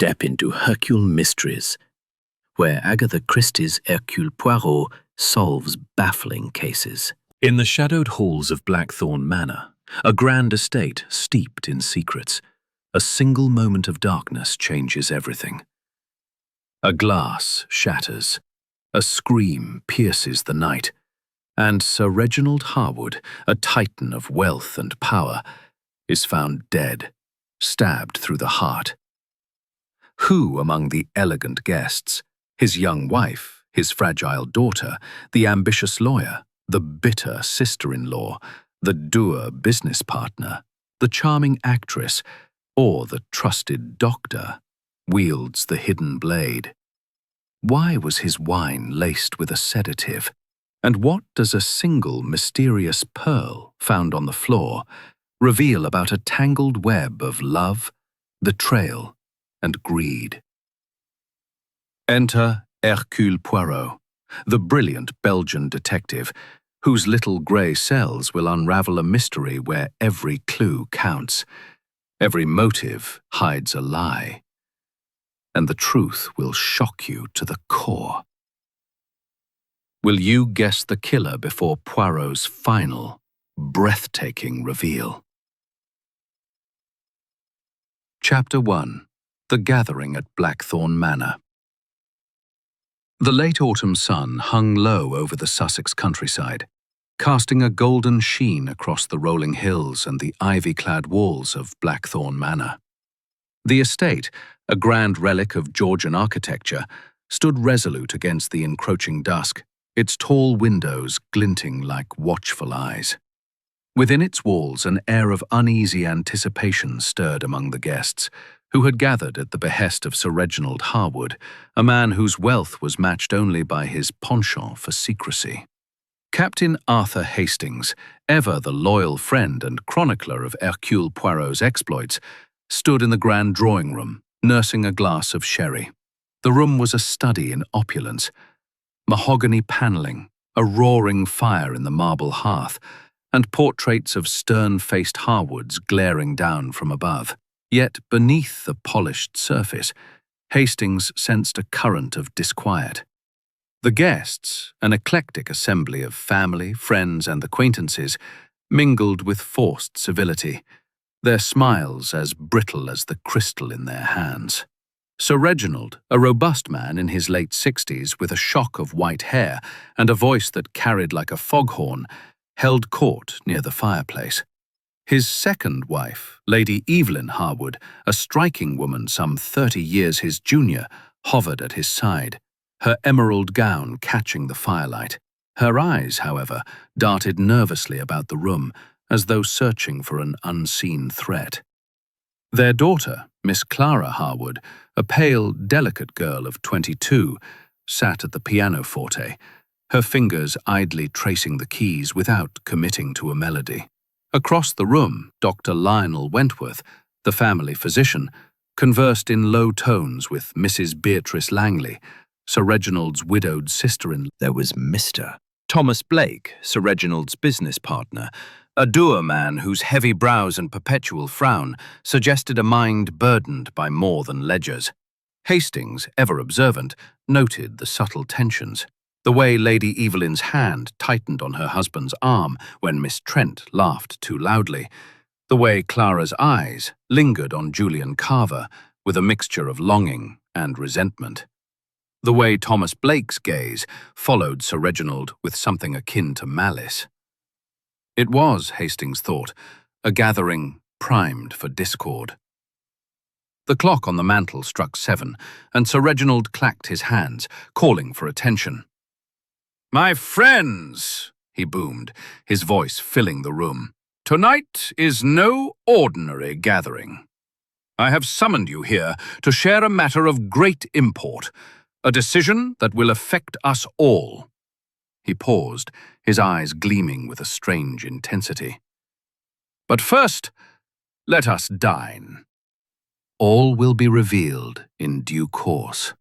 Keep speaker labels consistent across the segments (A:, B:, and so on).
A: step into Hercule Mysteries, where Agatha Christie's Hercule Poirot solves baffling cases. In the shadowed halls of Blackthorn Manor, a grand estate steeped in secrets, a single moment of darkness changes everything. A glass shatters, a scream pierces the night, and Sir Reginald Harwood, a titan of wealth and power, is found dead, stabbed through the heart. Who among the elegant guests, his young wife, his fragile daughter, the ambitious lawyer, the bitter sister-in-law, the dour business partner, the charming actress, or the trusted doctor, wields the hidden blade? Why was his wine laced with a sedative? And what does a single mysterious pearl found on the floor reveal about a tangled web of love, betrayal, and greed? Enter Hercule Poirot, the brilliant Belgian detective, whose little grey cells will unravel a mystery where every clue counts, every motive hides a lie, and the truth will shock you to the core. Will you guess the killer before Poirot's final, breathtaking reveal? Chapter 1. The Gathering at Blackthorn Manor. The late autumn sun hung low over the Sussex countryside, casting a golden sheen across the rolling hills and the ivy-clad walls of Blackthorn Manor. The estate, a grand relic of Georgian architecture, stood resolute against the encroaching dusk, its tall windows glinting like watchful eyes. Within its walls, an air of uneasy anticipation stirred among the guests, who had gathered at the behest of Sir Reginald Harwood, a man whose wealth was matched only by his penchant for secrecy. Captain Arthur Hastings, ever the loyal friend and chronicler of Hercule Poirot's exploits, stood in the grand drawing-room, nursing a glass of sherry. The room was a study in opulence. Mahogany panelling, a roaring fire in the marble hearth, and portraits of stern-faced Harwoods glaring down from above. Yet beneath the polished surface, Hastings sensed a current of disquiet. The guests, an eclectic assembly of family, friends, and acquaintances, mingled with forced civility, their smiles as brittle as the crystal in their hands. Sir Reginald, a robust man in his late 60s with a shock of white hair and a voice that carried like a foghorn, held court near the fireplace. His second wife, Lady Evelyn Harwood, a striking woman some 30 years his junior, hovered at his side, her emerald gown catching the firelight. Her eyes, however, darted nervously about the room, as though searching for an unseen threat. Their daughter, Miss Clara Harwood, a pale, delicate girl of 22, sat at the pianoforte, her fingers idly tracing the keys without committing to a melody. Across the room, Dr. Lionel Wentworth, the family physician, conversed in low tones with Mrs. Beatrice Langley, Sir Reginald's widowed sister-in-law. There was Mr. Thomas Blake, Sir Reginald's business partner, a dour man whose heavy brows and perpetual frown suggested a mind burdened by more than ledgers. Hastings, ever observant, noted the subtle tensions. The way Lady Evelyn's hand tightened on her husband's arm when Miss Trent laughed too loudly. The way Clara's eyes lingered on Julian Carver with a mixture of longing and resentment. The way Thomas Blake's gaze followed Sir Reginald with something akin to malice. It was, Hastings thought, a gathering primed for discord. The clock on the mantel struck 7, and Sir Reginald clacked his hands, calling for attention. "My friends," he boomed, his voice filling the room, "tonight is no ordinary gathering. I have summoned you here to share a matter of great import, a decision that will affect us all." He paused, his eyes gleaming with a strange intensity. "But first, let us dine. All will be revealed in due course."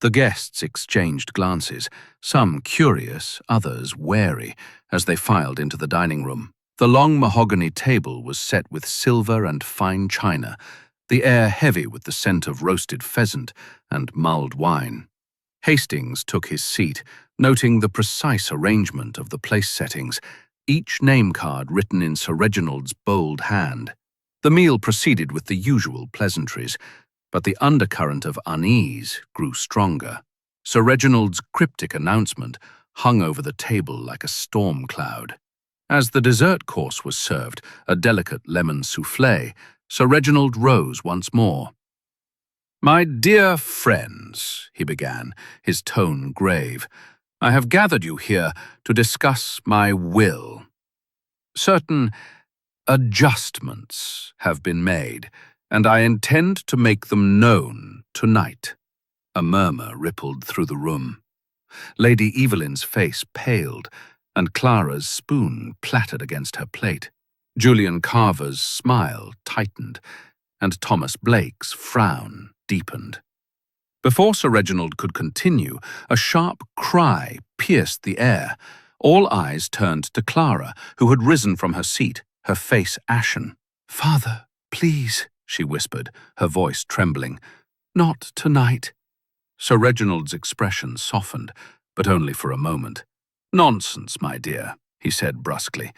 A: The guests exchanged glances, some curious, others wary, as they filed into the dining room. The long mahogany table was set with silver and fine china, the air heavy with the scent of roasted pheasant and mulled wine. Hastings took his seat, noting the precise arrangement of the place settings, each name card written in Sir Reginald's bold hand. The meal proceeded with the usual pleasantries, but the undercurrent of unease grew stronger. Sir Reginald's cryptic announcement hung over the table like a storm cloud. As the dessert course was served, a delicate lemon soufflé, Sir Reginald rose once more. "My dear friends," he began, his tone grave, "I have gathered you here to discuss my will. Certain adjustments have been made, and I intend to make them known tonight." A murmur rippled through the room. Lady Evelyn's face paled, and Clara's spoon clattered against her plate. Julian Carver's smile tightened, and Thomas Blake's frown deepened. Before Sir Reginald could continue, a sharp cry pierced the air. All eyes turned to Clara, who had risen from her seat, her face ashen. "Father, please," she whispered, her voice trembling. "Not tonight." Sir Reginald's expression softened, but only for a moment. "Nonsense, my dear," he said brusquely.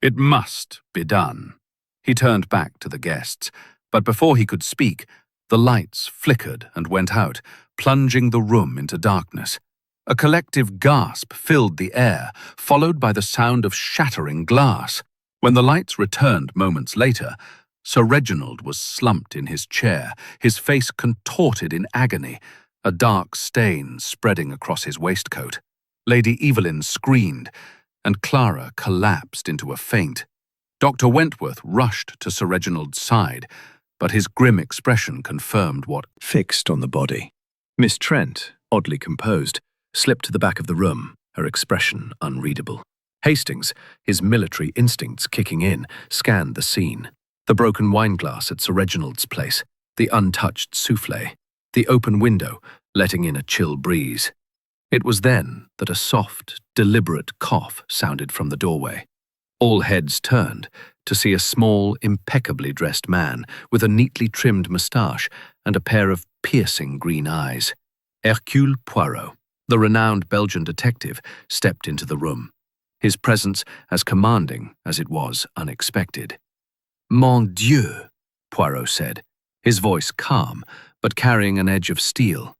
A: "It must be done." He turned back to the guests, but before he could speak, the lights flickered and went out, plunging the room into darkness. A collective gasp filled the air, followed by the sound of shattering glass. When the lights returned moments later, Sir Reginald was slumped in his chair, his face contorted in agony, a dark stain spreading across his waistcoat. Lady Evelyn screamed, and Clara collapsed into a faint. Dr. Wentworth rushed to Sir Reginald's side, but his grim expression confirmed what
B: fixed on the body. Miss Trent, oddly composed, slipped to the back of the room, her expression unreadable. Hastings, his military instincts kicking in, scanned the scene. The broken wineglass at Sir Reginald's place, the untouched soufflé, the open window letting in a chill breeze. It was then that a soft, deliberate cough sounded from the doorway. All heads turned to see a small, impeccably dressed man with a neatly trimmed moustache and a pair of piercing green eyes. Hercule Poirot, the renowned Belgian detective, stepped into the room, his presence as commanding as it was unexpected. "Mon Dieu," Poirot said, his voice calm but carrying an edge of steel.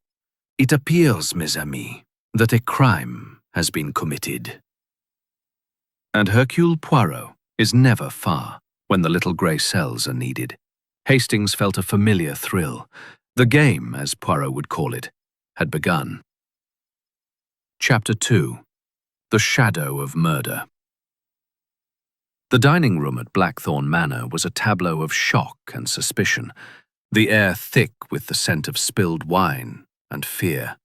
B: "It appears, mes amis, that a crime has been committed." And Hercule Poirot is never far when the little grey cells are needed. Hastings felt a familiar thrill. The game, as Poirot would call it, had begun. Chapter 2. The Shadow of Murder. The dining room at Blackthorn Manor was a tableau of shock and suspicion, the air thick with the scent of spilled wine and fear.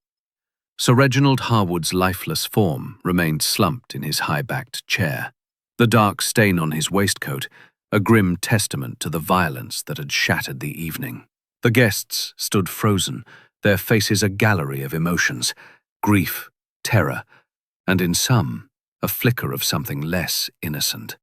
B: Sir Reginald Harwood's lifeless form remained slumped in his high-backed chair, the dark stain on his waistcoat a grim testament to the violence that had shattered the evening. The guests stood frozen, their faces a gallery of emotions, grief, terror, and in some, a flicker of something less innocent.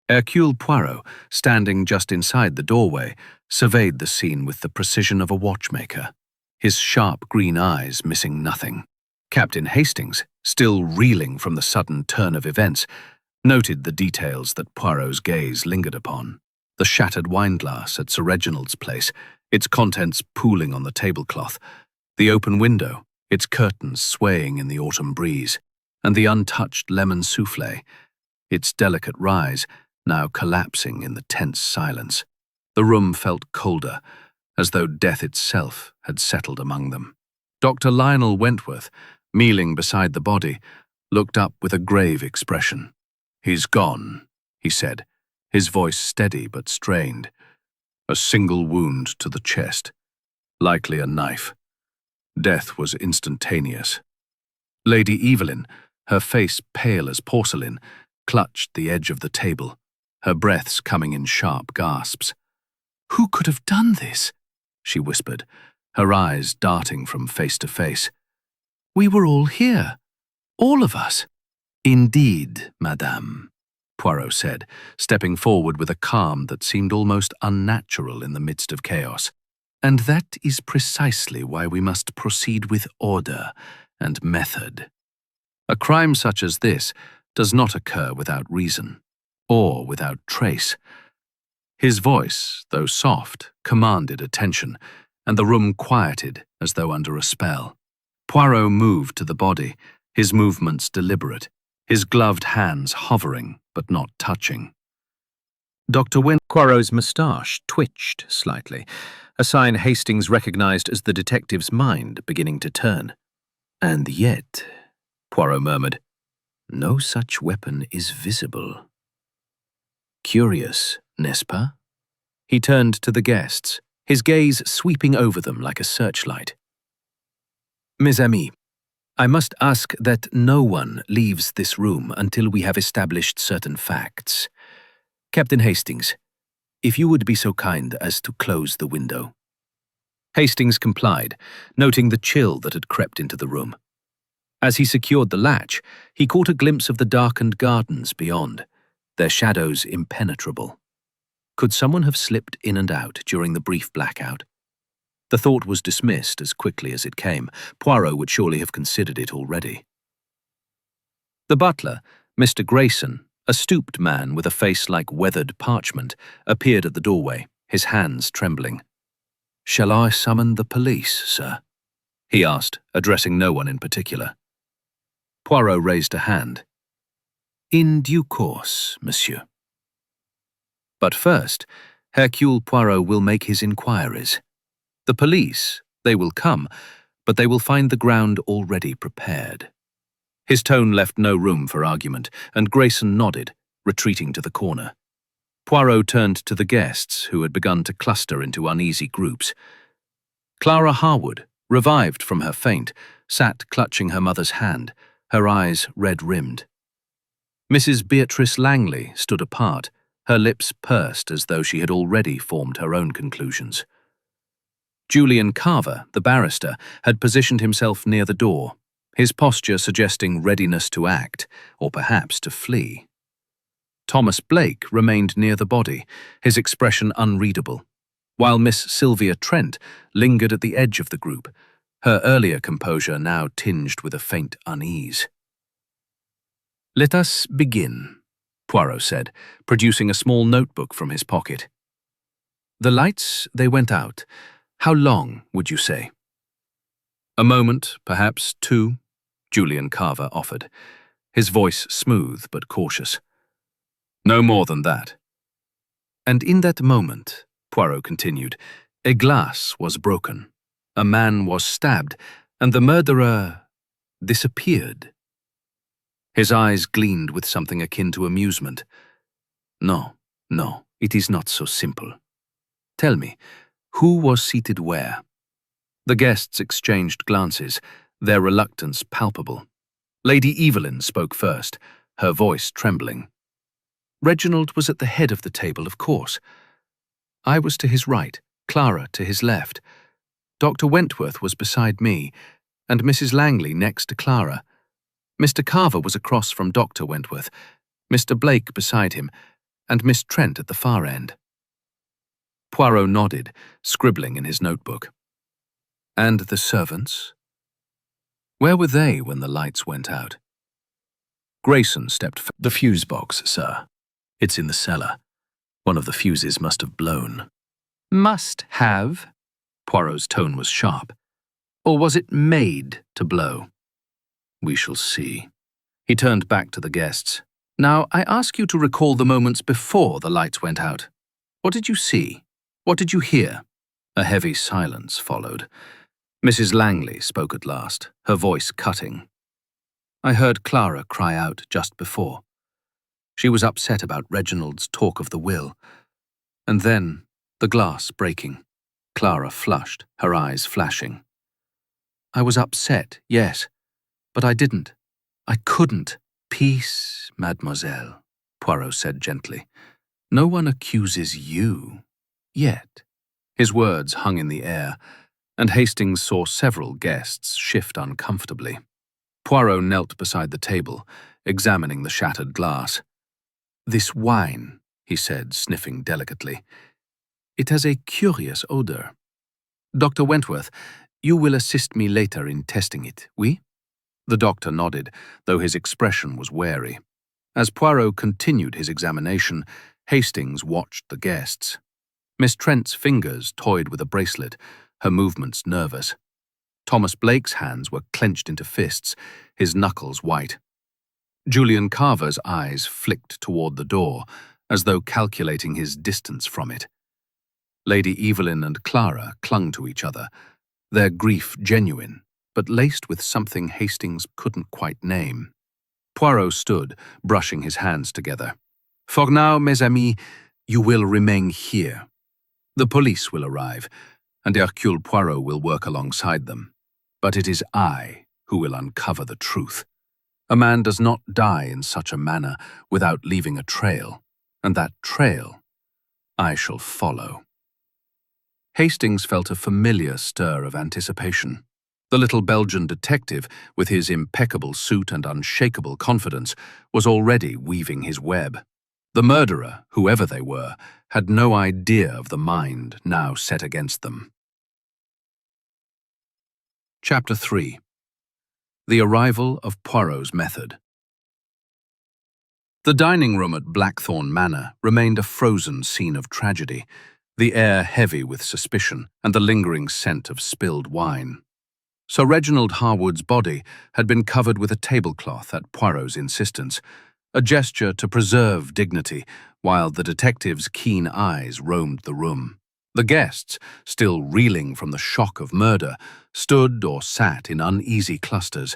B: Hercule Poirot, standing just inside the doorway, surveyed the scene with the precision of a watchmaker, his sharp green eyes missing nothing. Captain Hastings, still reeling from the sudden turn of events, noted the details that Poirot's gaze lingered upon. The shattered wineglass at Sir Reginald's place, its contents pooling on the tablecloth, the open window, its curtains swaying in the autumn breeze, and the untouched lemon soufflé, its delicate rise now collapsing in the tense silence. The room felt colder, as though death itself had settled among them. Dr. Lionel Wentworth, kneeling beside the body, looked up with a grave expression. "He's gone," he said, his voice steady but strained. "A single wound to the chest, likely a knife. Death was instantaneous." Lady Evelyn, her face pale as porcelain, clutched the edge of the table, her breaths coming in sharp gasps. "Who could have done this?" she whispered, her eyes darting from face to face. "We were all here, all of us." "Indeed, madame," Poirot said, stepping forward with a calm that seemed almost unnatural in the midst of chaos.
A: And that is precisely why we must proceed with order and method. A crime such as this does not occur without reason, or without trace. His voice, though soft, commanded attention, and the room quieted as though under a spell. Poirot moved to the body, his movements deliberate, his gloved hands hovering but not touching. Dr.
B: Poirot's moustache twitched slightly, a sign Hastings recognized as the detective's mind beginning to turn. "And yet," Poirot murmured, "no such weapon is visible. Curious, n'est-ce pas?" He turned to the guests, his gaze sweeping over them like a searchlight. "Mes amis, I must ask that no one leaves this room until we have established certain facts. Captain Hastings, if you would be so kind as to close the window." Hastings complied, noting the chill that had crept into the room. As he secured the latch, he caught a glimpse of the darkened gardens beyond, their shadows impenetrable. Could someone have slipped in and out during the brief blackout? The thought was dismissed as quickly as it came. Poirot would surely have considered it already. The butler, Mr. Grayson, a stooped man with a face like weathered parchment, appeared at the doorway, his hands trembling. "Shall I summon the police, sir?" he asked, addressing no one in particular. Poirot raised a hand. "In due course, monsieur. But first, Hercule Poirot will make his inquiries. The police, they will come, but they will find the ground already prepared." His tone left no room for argument, and Grayson nodded, retreating to the corner. Poirot turned to the guests, who had begun to cluster into uneasy groups. Clara Harwood, revived from her faint, sat clutching her mother's hand, her eyes red-rimmed. Mrs. Beatrice Langley stood apart, her lips pursed as though she had already formed her own conclusions. Julian Carver, the barrister, had positioned himself near the door, his posture suggesting readiness to act, or perhaps to flee. Thomas Blake remained near the body, his expression unreadable, while Miss Sylvia Trent lingered at the edge of the group, her earlier composure now tinged with a faint unease. "Let us begin," Poirot said, producing a small notebook from his pocket. "The lights, they went out. How long, would you say?" "A moment, perhaps 2, Julian Carver offered, his voice smooth but cautious. "No more than that." "And in that moment," Poirot continued, "a glass was broken, a man was stabbed, and the murderer disappeared." His eyes gleamed with something akin to amusement. No, it is not so simple. Tell me, who was seated where?" The guests exchanged glances, their reluctance palpable. Lady Evelyn spoke first, her voice trembling. "Reginald was at the head of the table, of course. I was to his right, Clara to his left. Dr. Wentworth was beside me, and Mrs. Langley next to Clara. Mr. Carver was across from Dr. Wentworth, Mr. Blake beside him, and Miss Trent at the far end." Poirot nodded, scribbling in his notebook. "And the servants? Where were they when the lights went out?" Grayson stepped "The fuse box, sir. It's in the cellar. One of the fuses must have blown." "Must have?" Poirot's tone was sharp. "Or was it made to blow?" "We shall see." He turned back to the guests. "Now, I ask you to recall the moments before the lights went out. What did you see? What did you hear?" A heavy silence followed. Mrs. Langley spoke at last, her voice cutting. "I heard Clara cry out just before. She was upset about Reginald's talk of the will. And then, the glass breaking. Clara flushed, her eyes flashing. I was upset, yes, but I didn't. I couldn't. Peace, mademoiselle, Poirot said gently. No one accuses you. Yet. His words hung in the air, and Hastings saw several guests shift uncomfortably. Poirot knelt beside the table, examining the shattered glass. "This wine," he said, sniffing delicately. "It has a curious odor.
A: Dr. Wentworth, you will assist me later in testing it, oui? The doctor nodded, though his expression was wary. As Poirot continued his examination, Hastings watched the guests. Miss Trent's fingers toyed with a bracelet, her movements nervous. Thomas Blake's hands were clenched into fists, his knuckles white. Julian Carver's eyes flicked toward the door, as though calculating his distance from it. Lady Evelyn and Clara clung to each other, their grief genuine, but laced with something Hastings couldn't quite name. Poirot stood, brushing his hands together. For now, mes amis, you will remain here. The police will arrive, and Hercule Poirot will work alongside them. But it is I who will uncover the truth. A man does not die in such a manner without leaving a trail, and that trail I shall follow. Hastings felt a familiar stir of anticipation. The little Belgian detective, with his impeccable suit and unshakable confidence, was already weaving his web. The murderer, whoever they were, had no idea of the mind now set against them. Chapter 3. The arrival of Poirot's method. The dining room at Blackthorn Manor remained a frozen scene of tragedy, the air heavy with suspicion and the lingering scent of spilled wine. Sir Reginald Harwood's body had been covered with a tablecloth at Poirot's insistence, a gesture to preserve dignity while the detective's keen eyes roamed the room. The guests, still reeling from the shock of murder, stood or sat in uneasy clusters,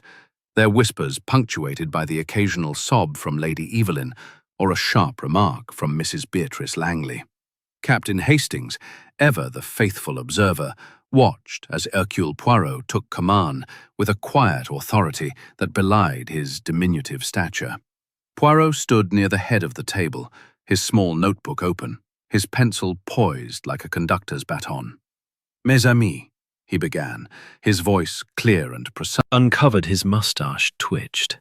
A: their whispers punctuated by the occasional sob from Lady Evelyn or a sharp remark from Mrs. Beatrice Langley. Captain Hastings, ever the faithful observer, watched as Hercule Poirot took command with a quiet authority that belied his diminutive stature. Poirot stood near the head of the table, his small notebook open, his pencil poised like a conductor's baton. Mes amis, he began, his voice clear and precise.
B: Uncovered, his moustache twitched.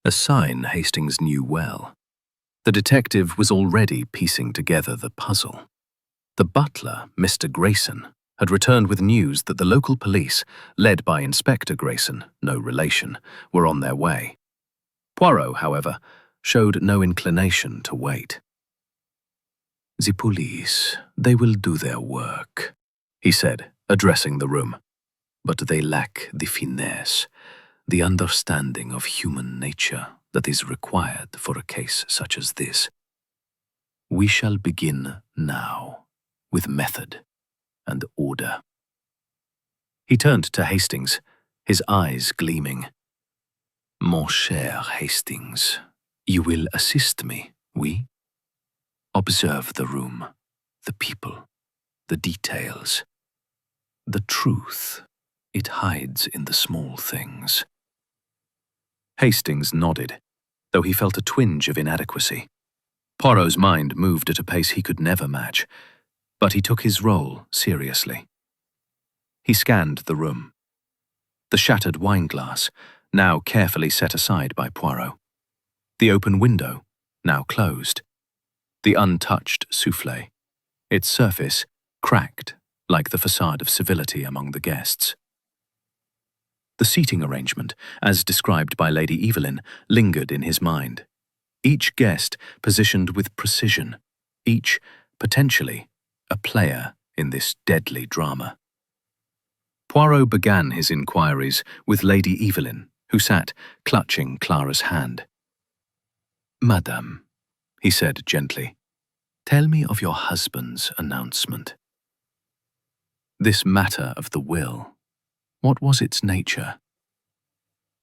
B: A sign Hastings knew well. The detective was already piecing together the puzzle. The butler, Mr. Grayson, had returned with news that the local police, led by Inspector Grayson, no relation, were on their way. Poirot, however, showed no inclination to wait. "The police, they will do their work," he said, addressing the room. "But they lack the finesse, the understanding of human nature that is required for a case such as this. We shall begin now, with method and order." He turned to Hastings, his eyes gleaming. "Mon cher Hastings, you will assist me, oui? Observe the room, the people, the details. The truth, it hides in the small things." Hastings nodded, though he felt a twinge of inadequacy. Poirot's mind moved at a pace he could never match, but he took his role seriously. He scanned the room. The shattered wineglass, now carefully set aside by Poirot. The open window, now closed. The untouched souffle, its surface cracked like the facade of civility among the guests. The seating arrangement, as described by Lady Evelyn, lingered in his mind. Each guest positioned with precision, each, potentially, a player in this deadly drama. Poirot began his inquiries with Lady Evelyn, who sat clutching Clara's hand. "Madame," he said gently, "tell me of your husband's announcement. This matter of the will, what was its nature?"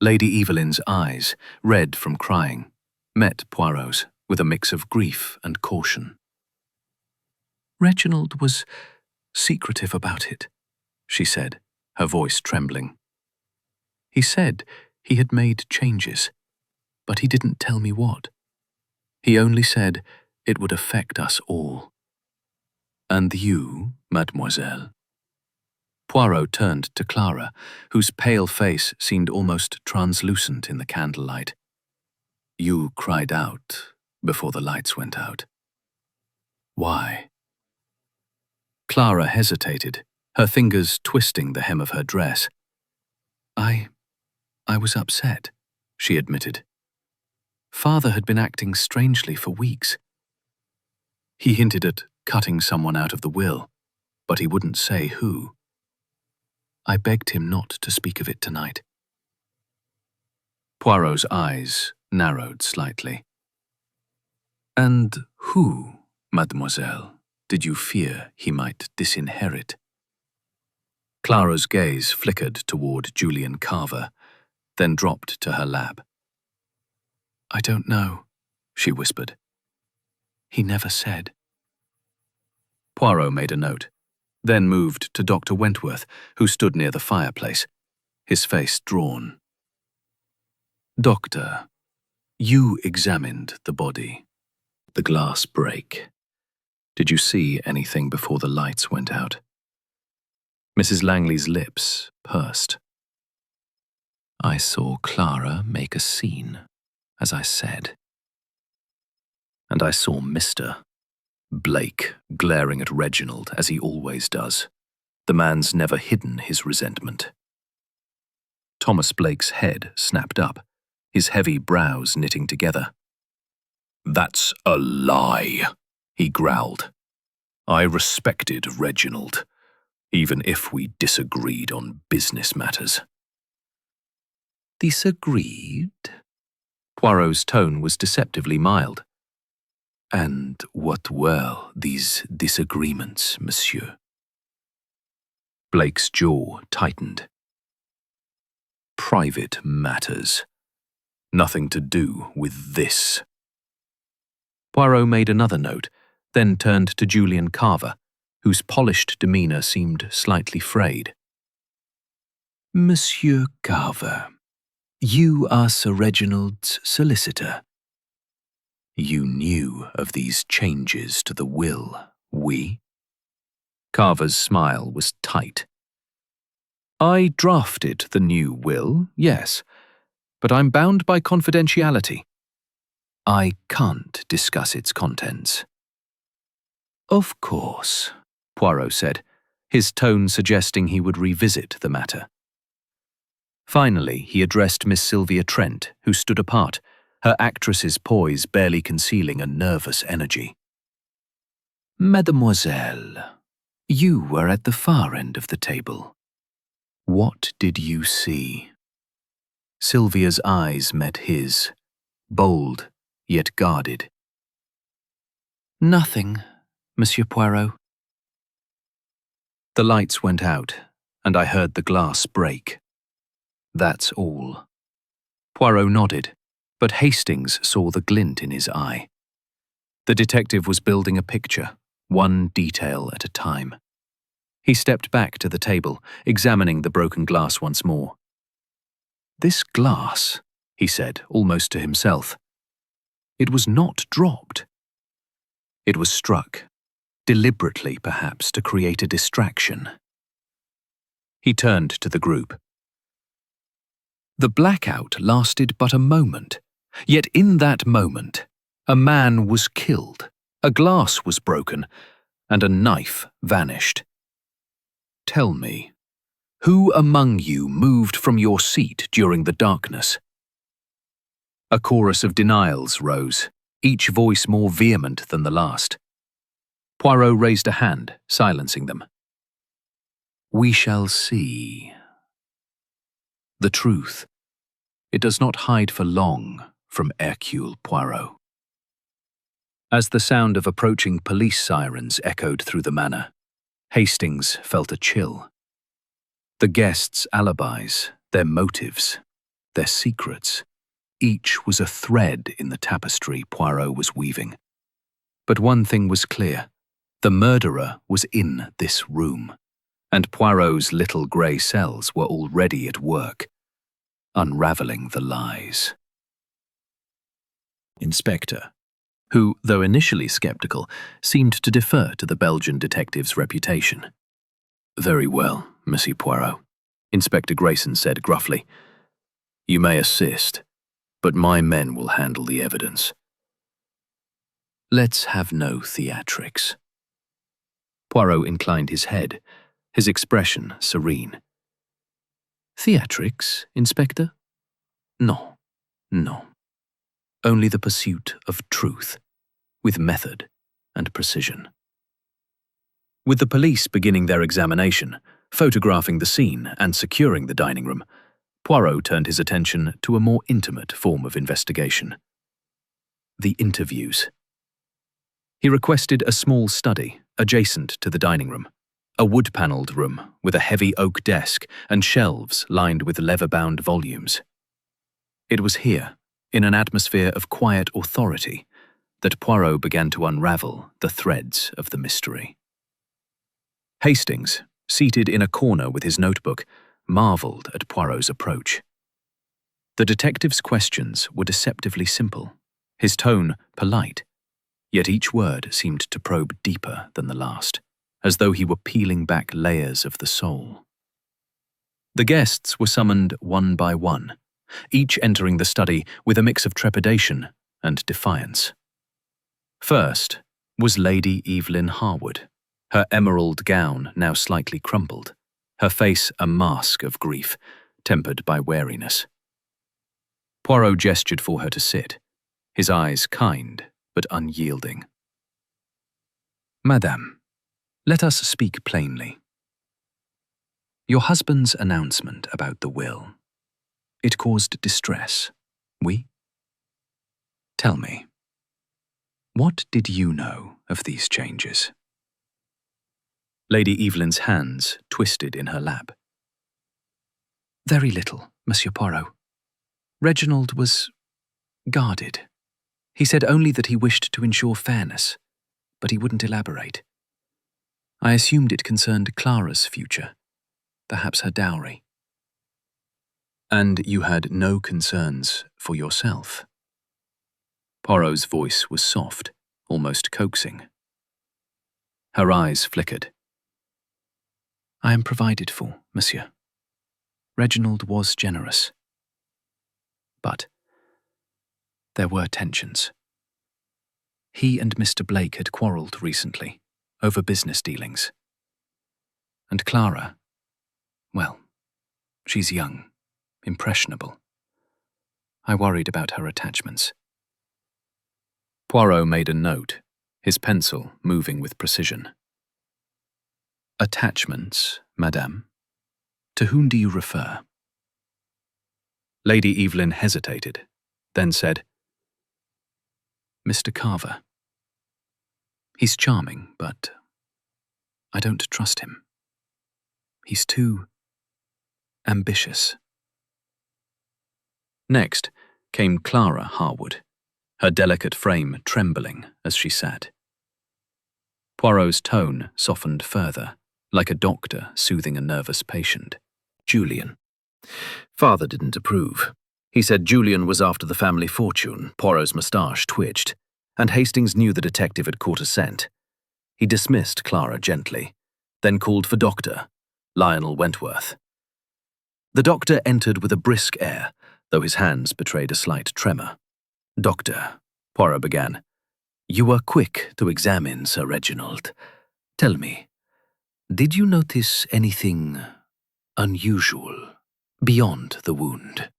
B: Lady Evelyn's eyes, red from crying, met Poirot's with a mix of grief and caution. "Reginald was secretive about it," she said, her voice trembling. "He said he had made changes, but he didn't tell me what. He only said it would affect us all." "And you, mademoiselle?" Poirot turned to Clara, whose pale face seemed almost translucent in the candlelight. "You cried out before the lights went out. Why?" Clara hesitated, her fingers twisting the hem of her dress. I was upset, she admitted. Father had been acting strangely for weeks. He hinted at cutting someone out of the will, but he wouldn't say who. I begged him not to speak of it tonight. Poirot's eyes narrowed slightly. And who, mademoiselle, did you fear he might disinherit? Clara's gaze flickered toward Julian Carver, then dropped to her lap. I don't know, she whispered. He never said. Poirot made a note, then moved to Dr. Wentworth, who stood near the fireplace, his face drawn. Doctor, you examined the body. The glass break. Did you see anything before the lights went out? Mrs. Langley's lips pursed. I saw Clara make a scene, as I said. And I saw Mr. Blake glaring at Reginald as he always does. The man's never hidden his resentment. Thomas Blake's head snapped up, his heavy brows knitting together. That's a lie, he growled. I respected Reginald, even if we disagreed on business matters. Disagreed? Poirot's tone was deceptively mild. And what were these disagreements, monsieur? Blake's jaw tightened. Private matters. Nothing to do with this. Poirot made another note, then turned to Julian Carver, whose polished demeanour seemed slightly frayed. Monsieur Carver, you are Sir Reginald's solicitor. You knew of these changes to the will, oui? Carver's smile was tight. I drafted the new will, yes, but I'm bound by confidentiality. I can't discuss its contents. Of course, Poirot said, his tone suggesting he would revisit the matter. Finally, he addressed Miss Sylvia Trent, who stood apart, her actress's poise barely concealing a nervous energy. Mademoiselle, you were at the far end of the table. What did you see? Sylvia's eyes met his, bold yet guarded. Nothing, Monsieur Poirot. The lights went out, and I heard the glass break. That's all. Poirot nodded, but Hastings saw the glint in his eye. The detective was building a picture, one detail at a time. He stepped back to the table, examining the broken glass once more. This glass, he said, almost to himself. It was not dropped. It was struck, deliberately perhaps to create a distraction. He turned to the group. The blackout lasted but a moment, yet in that moment, a man was killed, a glass was broken, and a knife vanished. Tell me, who among you moved from your seat during the darkness? A chorus of denials rose, each voice more vehement than the last. Poirot raised a hand, silencing them. We shall see. The truth, it does not hide for long from Hercule Poirot. As the sound of approaching police sirens echoed through the manor, Hastings felt a chill. The guests' alibis, their motives, their secrets, each was a thread in the tapestry Poirot was weaving. But one thing was clear. The murderer was in this room, and Poirot's little grey cells were already at work, unraveling the lies. Inspector, who, though initially sceptical, seemed to defer to the Belgian detective's reputation. Very well, Monsieur Poirot, Inspector Grayson said gruffly. You may assist, but my men will handle the evidence. Let's have no theatrics. Poirot inclined his head, his expression serene. Theatrics, Inspector? No, no. Only the pursuit of truth, with method and precision. With the police beginning their examination, photographing the scene and securing the dining room, Poirot turned his attention to a more intimate form of investigation: the interviews. He requested a small study adjacent to the dining room, a wood-panelled room with a heavy oak desk and shelves lined with leather-bound volumes. It was here, in an atmosphere of quiet authority, that Poirot began to unravel the threads of the mystery. Hastings, seated in a corner with his notebook, marvelled at Poirot's approach. The detective's questions were deceptively simple, his tone polite, yet each word seemed to probe deeper than the last, as though he were peeling back layers of the soul. The guests were summoned one by one, each entering the study with a mix of trepidation and defiance. First was Lady Evelyn Harwood, her emerald gown now slightly crumpled, her face a mask of grief, tempered by wariness. Poirot gestured for her to sit, his eyes kind but unyielding. Madame, let us speak plainly. Your husband's announcement about the will, it caused distress, oui? Tell me, what did you know of these changes? Lady Evelyn's hands twisted in her lap. Very little, Monsieur Poirot. Reginald was guarded. He said only that he wished to ensure fairness, but he wouldn't elaborate. I assumed it concerned Clara's future, perhaps her dowry. And you had no concerns for yourself? Poirot's voice was soft, almost coaxing. Her eyes flickered. I am provided for, monsieur. Reginald was generous. But there were tensions. He and Mr. Blake had quarrelled recently, over business dealings. And Clara, well, she's young, impressionable. I worried about her attachments. Poirot made a note, his pencil moving with precision. Attachments, madame? To whom do you refer? Lady Evelyn hesitated, then said, Mr. Carver. He's charming, but I don't trust him. He's too ambitious. Next came Clara Harwood, her delicate frame trembling as she sat. Poirot's tone softened further, like a doctor soothing a nervous patient. Julian. Father didn't approve. He said Julian was after the family fortune. Poirot's moustache twitched, and Hastings knew the detective had caught a scent. He dismissed Clara gently, then called for Dr. Lionel Wentworth. The doctor entered with a brisk air, though his hands betrayed a slight tremor. Doctor, Poirot began, you were quick to examine Sir Reginald. Tell me, did you notice anything unusual beyond the wound?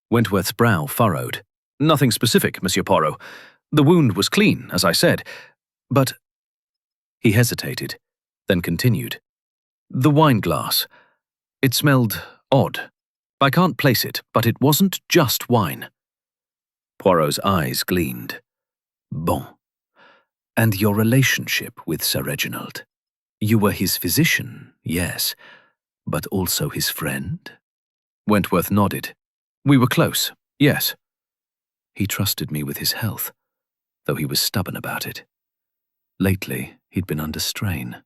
B: Wentworth's brow furrowed. Nothing specific, Monsieur Poirot. The wound was clean, as I said, but... He hesitated, then continued. The wine glass. It smelled odd. I can't place it, but it wasn't just wine. Poirot's eyes gleamed. Bon. And your relationship with Sir Reginald? You were his physician, yes, but also his friend? Wentworth nodded. We were close, yes. He trusted me with his health, though he was stubborn about it. Lately, he'd been under strain.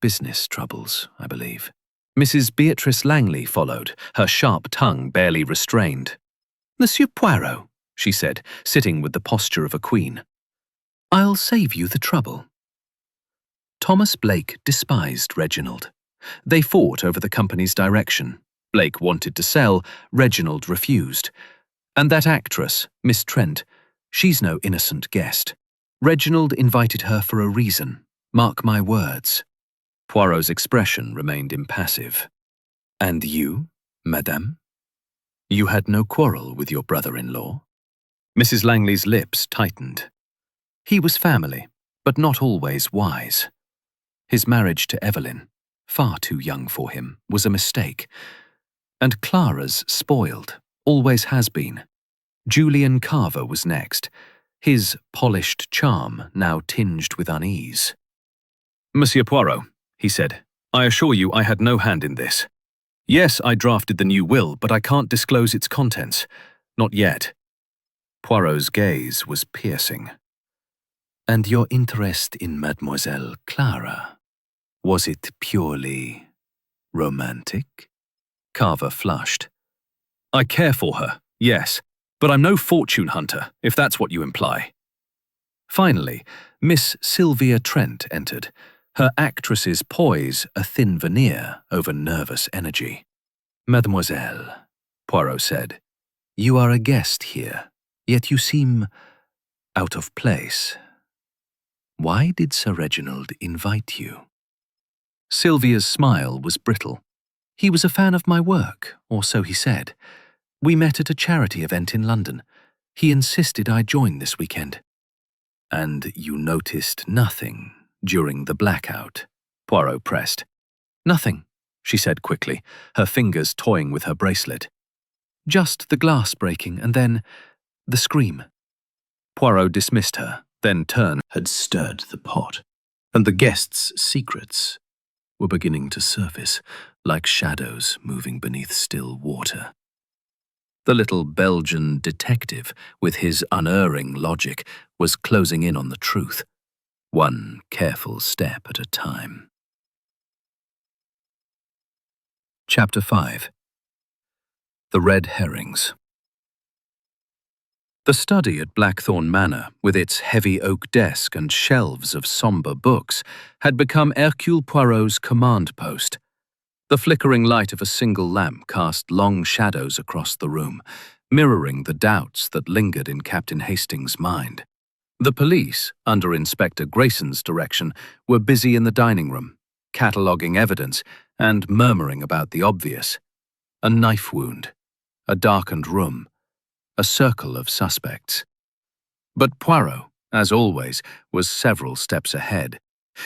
B: Business troubles, I believe. Mrs. Beatrice Langley followed, her sharp tongue barely restrained. Monsieur Poirot, she said, sitting with the posture of a queen. I'll save you the trouble. Thomas Blake despised Reginald. They fought over the company's direction. Blake wanted to sell, Reginald refused. And that actress, Miss Trent, she's no innocent guest. Reginald invited her for a reason. Mark my words. Poirot's expression remained impassive. And you, madame? You had no quarrel with your brother-in-law? Mrs. Langley's lips tightened. He was family, but not always wise. His marriage to Evelyn, far too young for him, was a mistake. And Clara's spoiled, always has been. Julian Carver was next, his polished charm now tinged with unease. Monsieur Poirot, he said, I assure you I had no hand in this. Yes, I drafted the new will, but I can't disclose its contents. Not yet. Poirot's gaze was piercing. And your interest in Mademoiselle Clara, was it purely romantic? Carver flushed. I care for her, yes, but I'm no fortune hunter, if that's what you imply. Finally, Miss Sylvia Trent entered, her actress's poise a thin veneer over nervous energy. Mademoiselle, Poirot said, you are a guest here, yet you seem out of place. Why did Sir Reginald invite you? Sylvia's smile was brittle. He was a fan of my work, or so he said. We met at a charity event in London. He insisted I join this weekend. And you noticed nothing during the blackout? Poirot pressed. Nothing, she said quickly, her fingers toying with her bracelet. Just the glass breaking and then the scream. Poirot dismissed her, then turned. Had stirred the pot, and the guests' secrets were beginning to surface like shadows moving beneath still water. The little Belgian detective, with his unerring logic, was closing in on the truth, one careful step at a time. Chapter 5. The Red Herrings. The study at Blackthorn Manor, with its heavy oak desk and shelves of sombre books, had become Hercule Poirot's command post. The flickering light of a single lamp cast long shadows across the room, mirroring the doubts that lingered in Captain Hastings' mind. The police, under Inspector Grayson's direction, were busy in the dining room, cataloguing evidence and murmuring about the obvious. A knife wound, a darkened room, a circle of suspects. But Poirot, as always, was several steps ahead,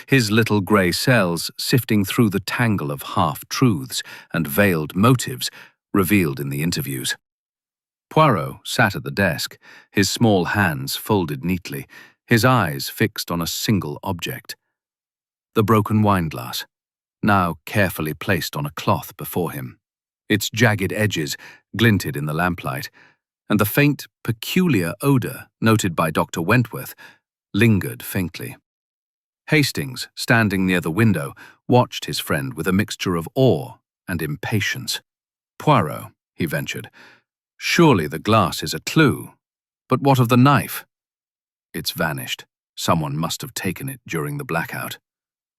B: his little grey cells sifting through the tangle of half-truths and veiled motives revealed in the interviews. Poirot sat at the desk, his small hands folded neatly, his eyes fixed on a single object. The broken wineglass, now carefully placed on a cloth before him. Its jagged edges glinted in the lamplight, and the faint, peculiar odour noted by Dr. Wentworth lingered faintly. Hastings, standing near the window, watched his friend with a mixture of awe and impatience. Poirot, he ventured, surely the glass is a clue. But what of the knife? It's vanished. Someone must have taken it during the blackout.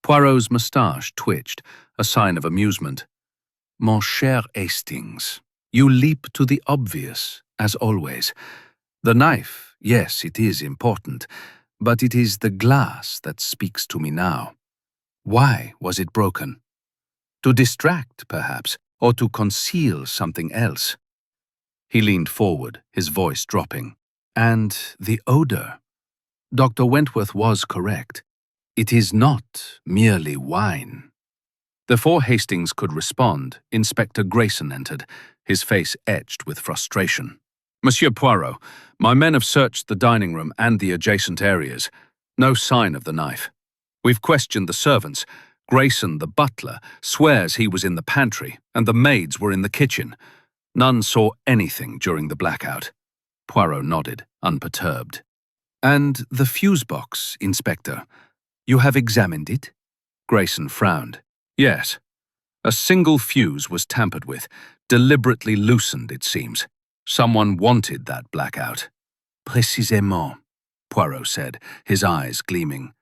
B: Poirot's moustache twitched, a sign of amusement. Mon cher Hastings, you leap to the obvious, as always. The knife, yes, it is important, but it is the glass that speaks to me now. Why was it broken? To distract, perhaps, or to conceal something else? He leaned forward, his voice dropping. And the odour. Dr. Wentworth was correct. It is not merely wine. Before Hastings could respond, Inspector Grayson entered, his face etched with frustration. Monsieur Poirot, my men have searched the dining room and the adjacent areas. No sign of the knife. We've questioned the servants. Grayson, the butler, swears he was in the pantry and the maids were in the kitchen. None saw anything during the blackout. Poirot nodded, unperturbed. And the fuse box, Inspector. You have examined it? Grayson frowned. Yes. A single fuse was tampered with, deliberately loosened, it seems. Someone wanted that blackout. Précisément, Poirot said, his eyes gleaming.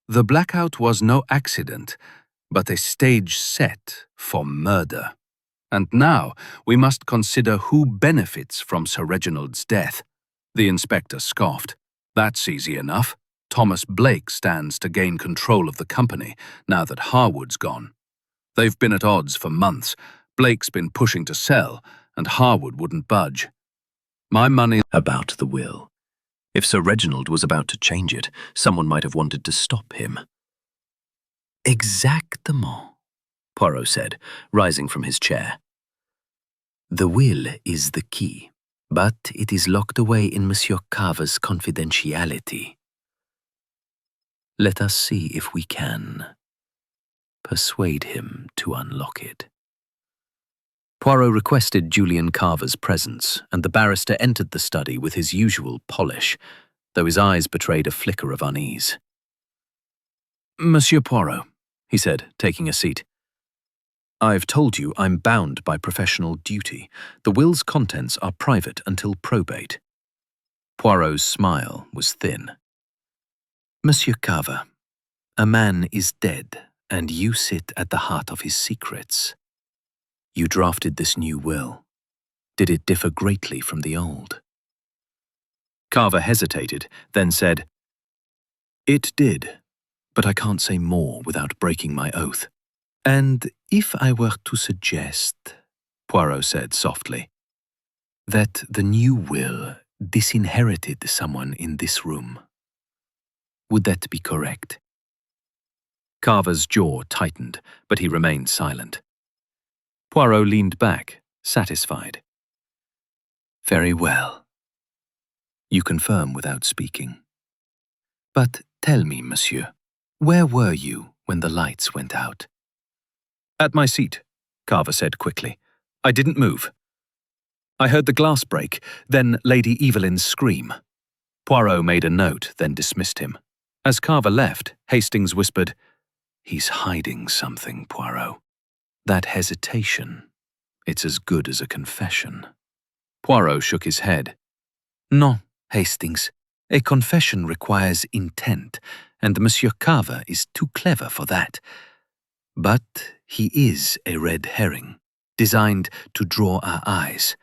B: The blackout was no accident, but a stage set for murder. And now we must consider who benefits from Sir Reginald's death. The inspector scoffed. That's easy enough.
A: Thomas Blake stands to gain control of the company now that Harwood's gone. They've been at odds for months. Blake's been pushing to sell, and Harwood wouldn't budge. My money
B: About the will. If Sir Reginald was about to change it, someone might have wanted to stop him. Exactement, Poirot said, rising from his chair. The will is the key, but it is locked away in Monsieur Carver's confidentiality. Let us see if we can persuade him to unlock it. Poirot requested Julian Carver's presence, and the barrister entered the study with his usual polish, though his eyes betrayed a flicker of unease. Monsieur Poirot, he said, taking a seat. I've told you I'm bound by professional duty. The will's contents are private until probate. Poirot's smile was thin. Monsieur Carver, a man is dead, and you sit at the heart of his secrets. You drafted this new will. Did it differ greatly from the old? Carver hesitated, then said, It did, but I can't say more without breaking my oath. And if I were to suggest, Poirot said softly, that the new will disinherited someone in this room, would that be correct? Carver's jaw tightened, but he remained silent. Poirot leaned back, satisfied. Very well. You confirm without speaking. But tell me, monsieur, where were you when the lights went out? At my seat, Carver said quickly. I didn't move. I heard the glass break, then Lady Evelyn's scream. Poirot made a note, then dismissed him. As Carver left, Hastings whispered, He's hiding something, Poirot. That hesitation, it's as good as a confession. Poirot shook his head. No, Hastings. A confession requires intent, and Monsieur Carver is too clever for that. But he is a red herring, designed to draw our eyes.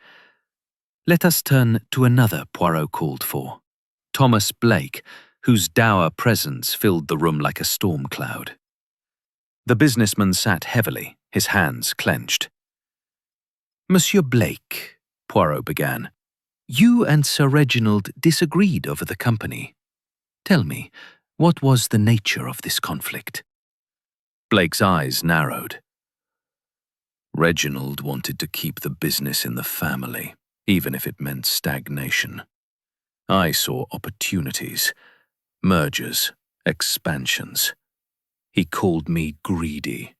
B: Let us turn to another Poirot called for, Thomas Blake, whose dour presence filled the room like a storm cloud. The businessman sat heavily, his hands clenched. Monsieur Blake, Poirot began, you and Sir Reginald disagreed over the company. Tell me, what was the nature of this conflict? Blake's eyes narrowed. Reginald wanted to keep the business in the family, even if it meant stagnation. I saw opportunities, mergers, expansions. He called me greedy,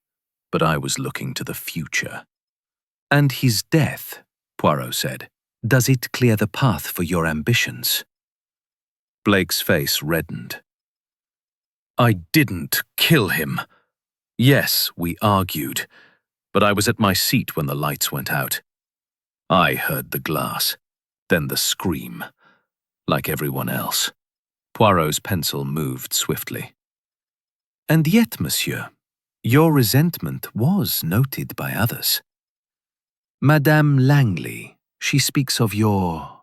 B: but I was looking to the future. And his death, Poirot said, does it clear the path for your ambitions? Blake's face reddened. I didn't kill him. Yes, we argued, but I was at my seat when the lights went out. I heard the glass, then the scream, like everyone else. Poirot's pencil moved swiftly. And yet, monsieur, your resentment was noted by others. Madame Langley, she speaks of your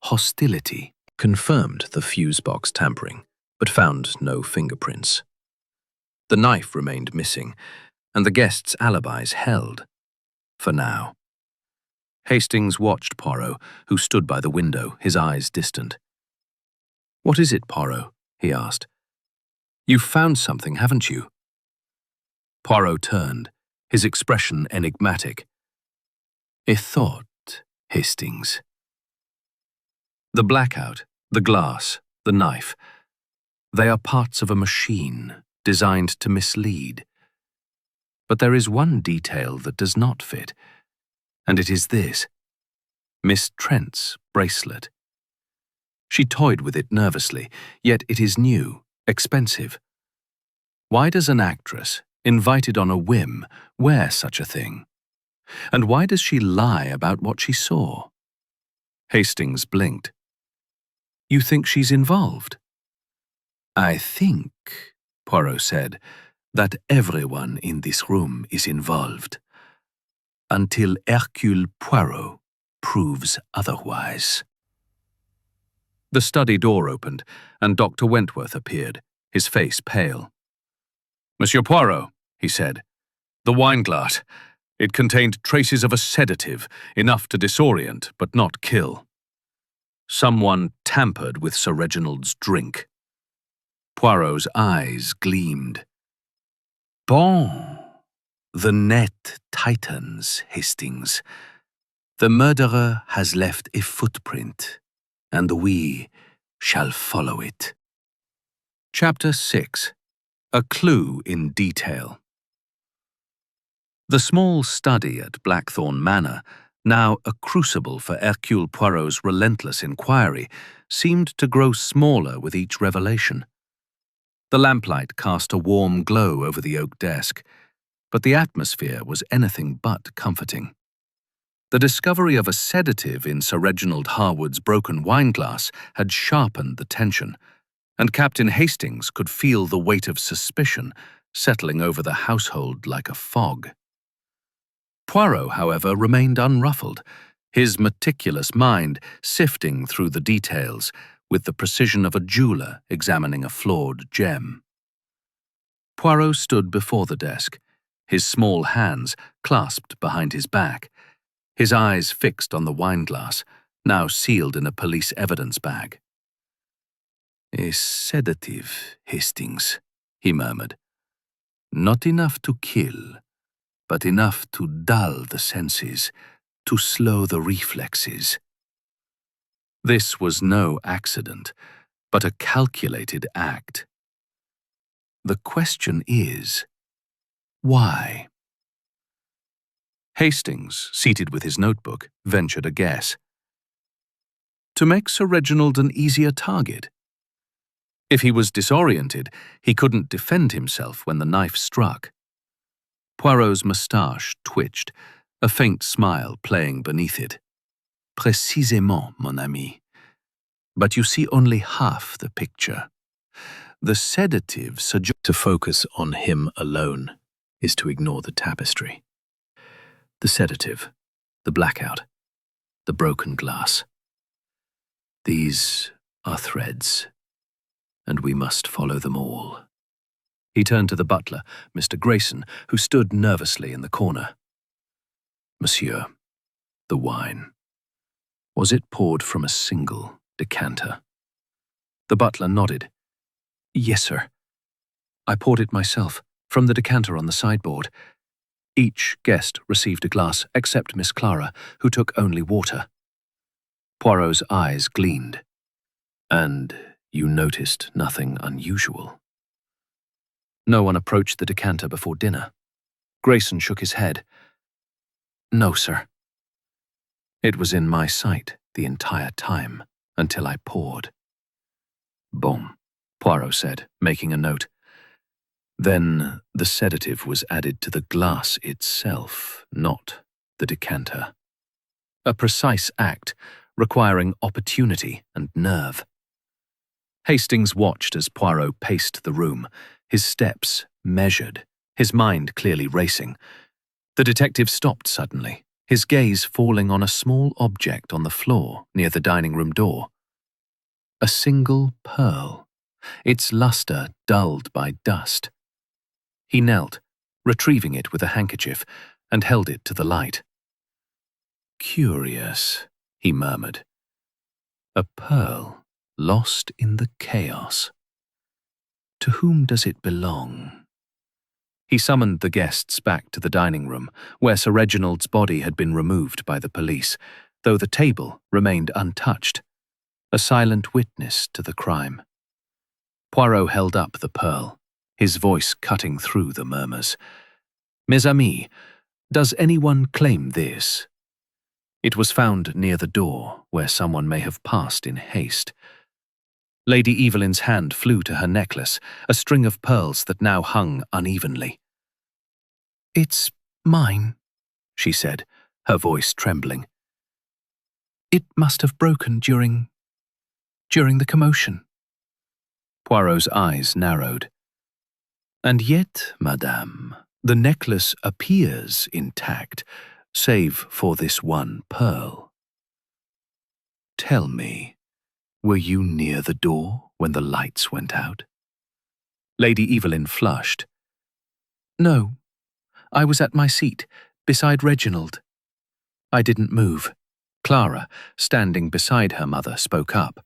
B: hostility. Confirmed the fuse box tampering, but found no fingerprints. The knife remained missing, and the guests' alibis held. For now. Hastings watched Poirot, who stood by the window, his eyes distant. What is it, Poirot? He asked. You've found something, haven't you? Poirot turned, his expression enigmatic. A thought, Hastings. The blackout, the glass, the knife. They are parts of a machine designed to mislead. But there is one detail that does not fit, and it is this. Miss Trent's bracelet. She toyed with it nervously, yet it is new, expensive. Why does an actress, invited on a whim, wear such a thing? And why does she lie about what she saw? Hastings blinked. You think she's involved? I think, Poirot said, that everyone in this room is involved, until Hercule Poirot proves otherwise.
A: The study door opened, and Dr. Wentworth appeared, his face pale. "Monsieur Poirot," he said, "the wine-glass. It contained traces of a sedative, enough to disorient but not kill. Someone tampered with Sir Reginald's drink." Poirot's eyes gleamed. "Bon. The net tightens, Hastings. The murderer has left a footprint, and we shall follow it." Chapter 6. A Clue in Detail. The small study at Blackthorn Manor, now a crucible for Hercule Poirot's relentless inquiry, seemed to grow smaller with each revelation. The lamplight cast a warm glow over the oak desk, but the atmosphere was anything but comforting. The discovery of a sedative in Sir Reginald Harwood's broken wineglass had sharpened the tension, and Captain Hastings could feel the weight of suspicion settling over the household like a fog. Poirot, however, remained unruffled, his meticulous mind sifting through the details with the precision of a jeweler examining a flawed gem. Poirot stood before the desk, his small hands clasped behind his back, his eyes fixed on the wineglass, now sealed in a police evidence bag. "A sedative, Hastings," he murmured. "Not enough to kill, but enough to dull the senses, to slow the reflexes." This was no accident, but a calculated act. The question is, why? Hastings, seated with his notebook, ventured a guess. To make Sir Reginald an easier target. If he was disoriented, he couldn't defend himself when the knife struck. Poirot's moustache twitched, a faint smile playing beneath it. "Précisément, mon ami. But you see only half the picture. The sedative suggests to focus on him alone is to ignore the tapestry. The sedative, the blackout, the broken glass. These are threads, and we must follow them all." He turned to the butler, Mr. Grayson, who stood nervously in the corner. "Monsieur, the wine. Was it poured from a single decanter?" The butler nodded. "Yes, sir. I poured it myself, from the decanter on the sideboard. Each guest received a glass except Miss Clara, who took only water." Poirot's eyes gleamed. "And you noticed nothing unusual?" "No one approached the decanter before dinner." Grayson shook his head. "No, sir. It was in my sight the entire time, until I poured." "Bon," Poirot said, making a note. "Then the sedative was added to the glass itself, not the decanter. A precise act, requiring opportunity and nerve." Hastings watched as Poirot paced the room, his steps measured, his mind clearly racing. The detective stopped suddenly, his gaze falling on a small object on the floor near the dining room door. A single pearl, its luster dulled by dust. He knelt, retrieving it with a handkerchief, and held it to the light. "Curious," he murmured. "A pearl lost in the chaos. To whom does it belong?" He summoned the guests back to the dining room, where Sir Reginald's body had been removed by the police, though the table remained untouched, a silent witness to the crime. Poirot held up the pearl, his voice cutting through the murmurs. "Mes amis, does anyone claim this?" It was found near the door, where someone may have passed in haste. Lady Evelyn's hand flew to her necklace, a string of pearls that now hung unevenly. "It's mine," she said, her voice trembling. "It must have broken during the commotion." Poirot's eyes narrowed. "And yet, madame, the necklace appears intact, save for this one pearl. Tell me,
B: Were you near the door when the lights went out? Lady Evelyn flushed. No, I was at my seat, beside Reginald. I didn't move. Clara, standing beside her mother, spoke up.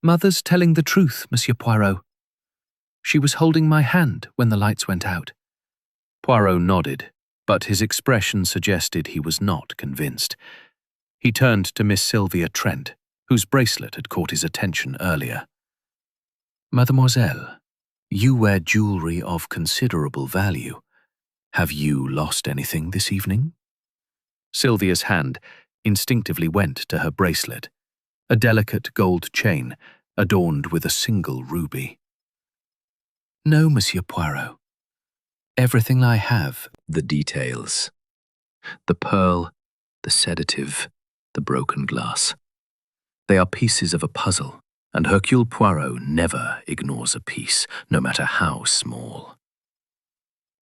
B: Mother's telling the truth, Monsieur Poirot. She was holding my hand when the lights went out. Poirot nodded, but his expression suggested he was not convinced. He turned to Miss Sylvia Trent, whose bracelet had caught his attention earlier. Mademoiselle, you wear jewellery of considerable value. Have you lost anything this evening? Sylvia's hand instinctively went to her bracelet, a delicate gold chain adorned with a single ruby. No, Monsieur Poirot. Everything I have, the details. The pearl, the sedative, the broken glass. They are pieces of a puzzle, and Hercule Poirot never ignores a piece, no matter how small.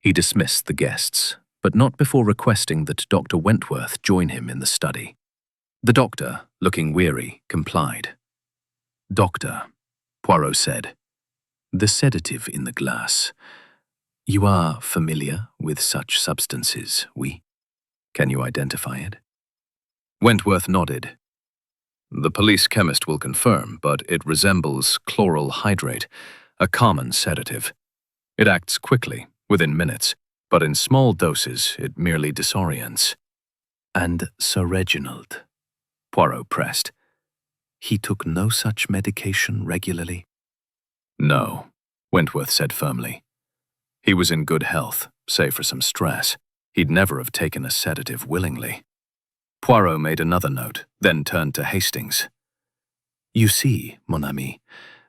B: He dismissed the guests, but not before requesting that Dr. Wentworth join him in the study. The doctor, looking weary, complied. Doctor, Poirot said, the sedative in the glass. You are familiar with such substances, oui? Can you identify it? Wentworth nodded. The police chemist will confirm, but it resembles chloral hydrate, a common sedative. It acts quickly, within minutes, but in small doses it merely disorients. And Sir Reginald, Poirot pressed. He took no such medication regularly? No, Wentworth said firmly. He was in good health, save for some stress. He'd never have taken a sedative willingly. Poirot made another note, then turned to Hastings. You see, mon ami,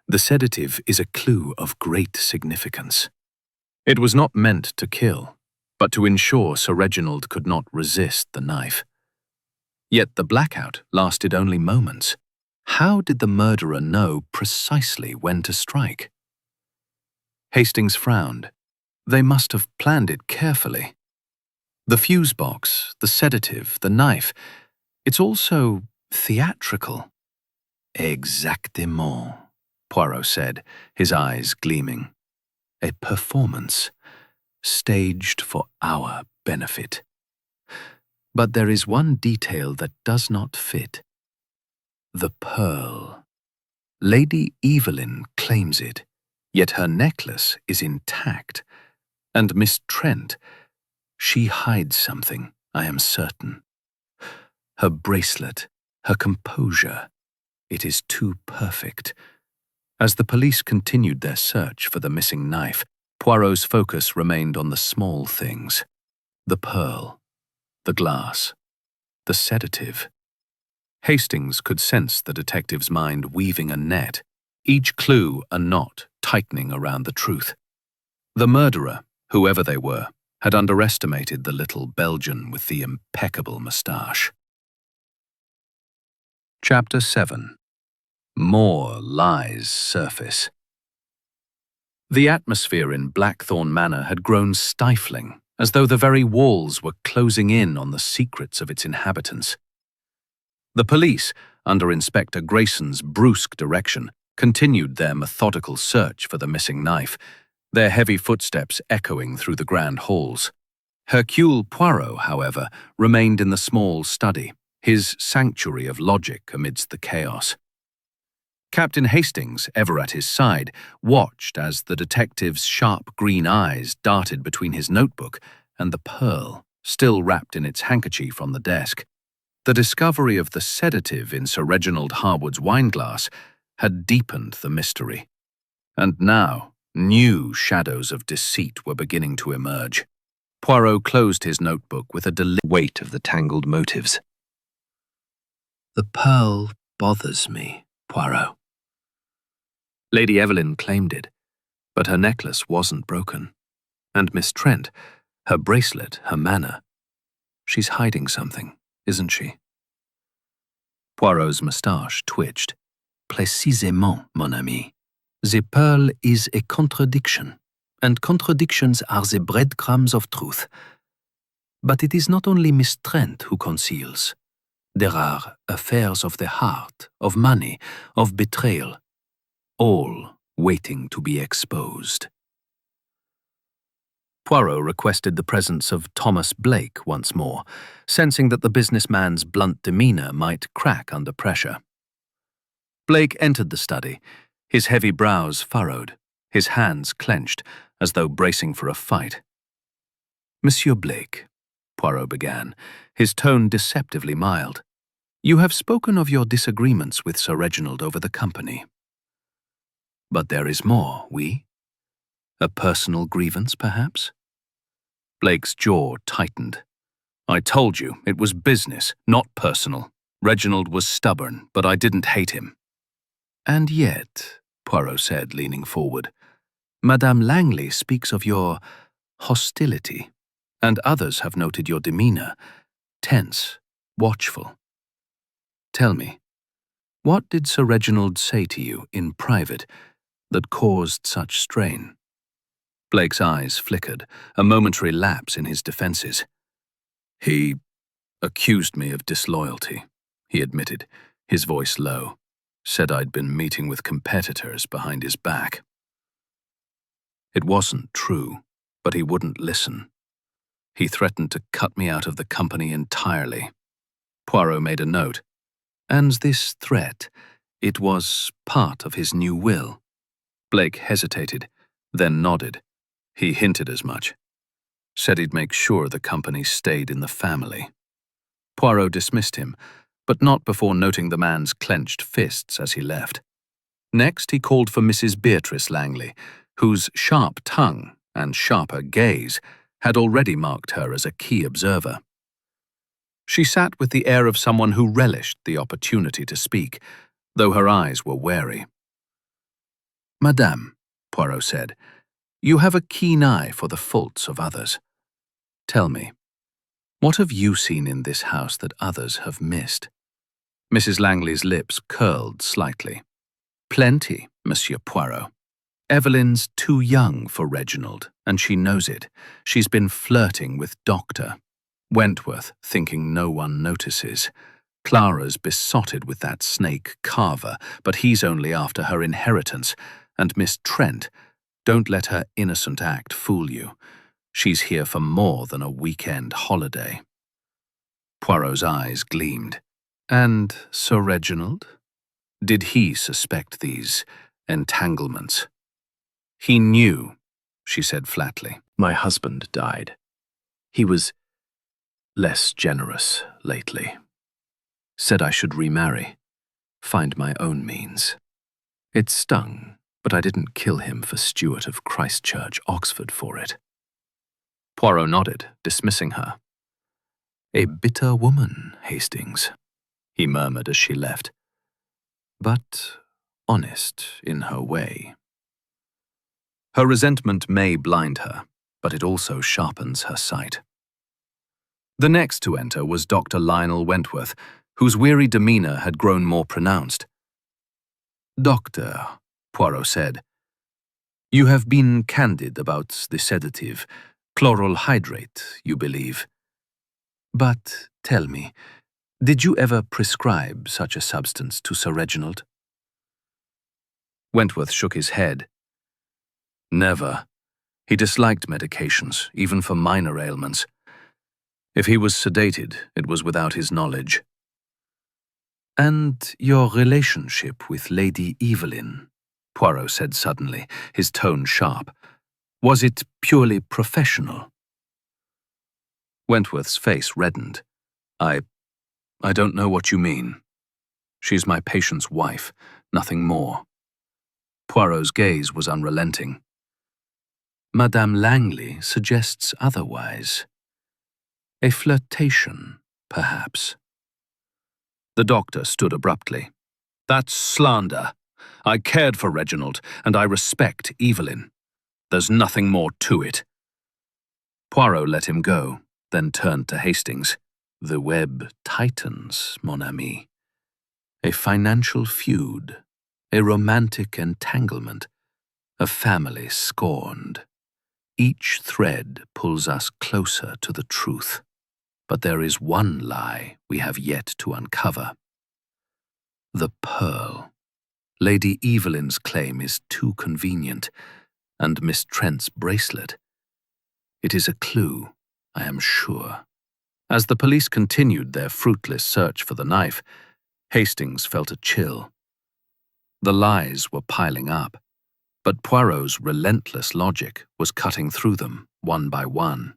B: the sedative is a clue of great significance. It was not meant to kill, but to ensure Sir Reginald could not resist the knife. Yet the blackout lasted only moments. How did the murderer know precisely when to strike? Hastings frowned. They must have planned it carefully. The fuse box, the sedative, the knife, it's all so theatrical. Exactement, Poirot said, his eyes gleaming. A performance, staged for our benefit. But there is one detail that does not fit. The pearl. Lady Evelyn claims it, yet her necklace is intact. And Miss Trent, she hides something, I am certain. Her bracelet, her composure, it is too perfect. As the police continued their search for the missing knife, Poirot's focus remained on the small things. The pearl, the glass, the sedative. Hastings could sense the detective's mind weaving a net, each clue a knot tightening around the truth. The murderer, whoever they were, had underestimated the little Belgian with the impeccable moustache. Chapter 7. More lies surface. The atmosphere in Blackthorn Manor had grown stifling, as though the very walls were closing in on the secrets of its inhabitants. The police, under Inspector Grayson's brusque direction, continued their methodical search for the missing knife, their heavy footsteps echoing through the grand halls. Hercule Poirot, however, remained in the small study, his sanctuary of logic amidst the chaos. Captain Hastings, ever at his side, watched as the detective's sharp green eyes darted between his notebook and the pearl, still wrapped in its handkerchief on the desk. The discovery of the sedative in Sir Reginald Harwood's wineglass had deepened the mystery. And now, new shadows of deceit were beginning to emerge. Poirot closed his notebook with a deliberate weight of the tangled motives. The pearl bothers me, Poirot. Lady Evelyn claimed it, but her necklace wasn't broken. And Miss Trent, her bracelet, her manner. She's hiding something, isn't she? Poirot's moustache twitched. Précisément, mon ami. The pearl is a contradiction, and contradictions are the breadcrumbs of truth. But it is not only Miss Trent who conceals. There are affairs of the heart, of money, of betrayal, all waiting to be exposed. Poirot requested the presence of Thomas Blake once more, sensing that the businessman's blunt demeanour might crack under pressure. Blake entered the study, his heavy brows furrowed, his hands clenched, as though bracing for a fight. "Monsieur Blake," Poirot began, his tone deceptively mild, "you have spoken of your disagreements with Sir Reginald over the company. But there is more, oui? A personal grievance, perhaps?" Blake's jaw tightened. "I told you, it was business, not personal. Reginald was stubborn, but I didn't hate him." "And yet," Poirot said, leaning forward, "Madame Langley speaks of your hostility, and others have noted your demeanour, tense, watchful. Tell me, what did Sir Reginald say to you in private that caused such strain?" Blake's eyes flickered, a momentary lapse in his defences. "He accused me of disloyalty," he admitted, his voice low. "Said I'd been meeting with competitors behind his back." It wasn't true, but he wouldn't listen. He threatened to cut me out of the company entirely. Poirot made a note. And this threat, it was part of his new will. Blake hesitated, then nodded. He hinted as much. Said he'd make sure the company stayed in the family. Poirot dismissed him, but not before noting the man's clenched fists as he left. Next, he called for Mrs. Beatrice Langley, whose sharp tongue and sharper gaze had already marked her as a key observer. She sat with the air of someone who relished the opportunity to speak, though her eyes were wary. "Madame," Poirot said, "you have a keen eye for the faults of others. Tell me, what have you seen in this house that others have missed?" Mrs. Langley's lips curled slightly. "Plenty, Monsieur Poirot. Evelyn's too young for Reginald, and she knows it. She's been flirting with Doctor. Wentworth, thinking no one notices. Clara's besotted with that snake Carver, but he's only after her inheritance. And Miss Trent, don't let her innocent act fool you. She's here for more than a weekend holiday." Poirot's eyes gleamed. "And Sir Reginald? Did he suspect these entanglements?" "He knew," she said flatly. "My husband died. He was less generous lately. Said I should remarry, find my own means. It stung, but I didn't kill him for Stewart of Christ Church, Oxford for it." Poirot nodded, dismissing her. "A bitter woman, Hastings," he murmured as she left. "But honest in her way." Her resentment may blind her, but it also sharpens her sight. The next to enter was Dr. Lionel Wentworth, whose weary demeanour had grown more pronounced. "Doctor," Poirot said, "you have been candid about the sedative, chloral hydrate, you believe. But tell me, did you ever prescribe such a substance to Sir Reginald?" Wentworth shook his head. "Never. He disliked medications, even for minor ailments. If he was sedated, it was without his knowledge." "And your relationship with Lady Evelyn," Poirot said suddenly, his tone sharp. "Was it purely professional?" Wentworth's face reddened. I don't know what you mean. She's my patient's wife, nothing more." Poirot's gaze was unrelenting. "Madame Langley suggests otherwise. A flirtation, perhaps." The doctor stood abruptly. "That's slander. I cared for Reginald, and I respect Evelyn. There's nothing more to it." Poirot let him go, then turned to Hastings. "The web tightens, mon ami. A financial feud, a romantic entanglement, a family scorned. Each thread pulls us closer to the truth.
A: But there is one lie we have yet to uncover. The pearl. Lady Evelyn's claim is too convenient, and Miss Trent's bracelet. It is a clue, I am sure. As the police continued their fruitless search for the knife, Hastings felt a chill. The lies were piling up, but Poirot's relentless logic was cutting through them, one by one.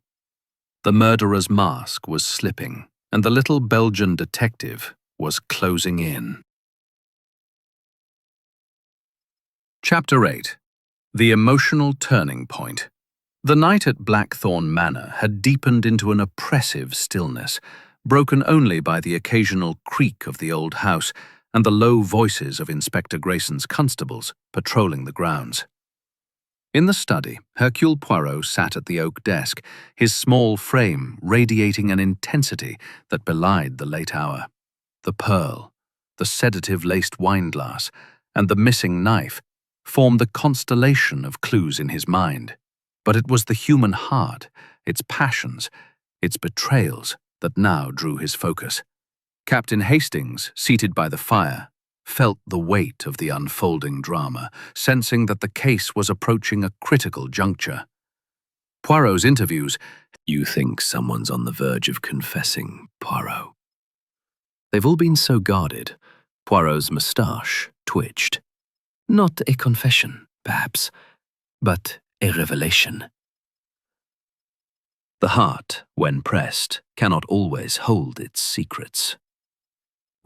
A: The murderer's mask was slipping, and the little Belgian detective was closing in. Chapter 8. The Emotional Turning Point. The night at Blackthorn Manor had deepened into an oppressive stillness, broken only by the occasional creak of the old house and the low voices of Inspector Grayson's constables patrolling the grounds. In the study, Hercule Poirot sat at the oak desk, his small frame radiating an intensity that belied the late hour. The pearl, the sedative-laced wineglass, and the missing knife formed the constellation of clues in his mind. But it was the human heart, its passions, its betrayals that now drew his focus. Captain Hastings, seated by the fire, felt the weight of the unfolding drama, sensing that the case was approaching a critical juncture. Poirot's interviews. You think someone's on the verge of confessing, Poirot? They've all been so guarded. Poirot's moustache twitched. Not a confession, perhaps, but a revelation. The heart, when pressed, cannot always hold its secrets.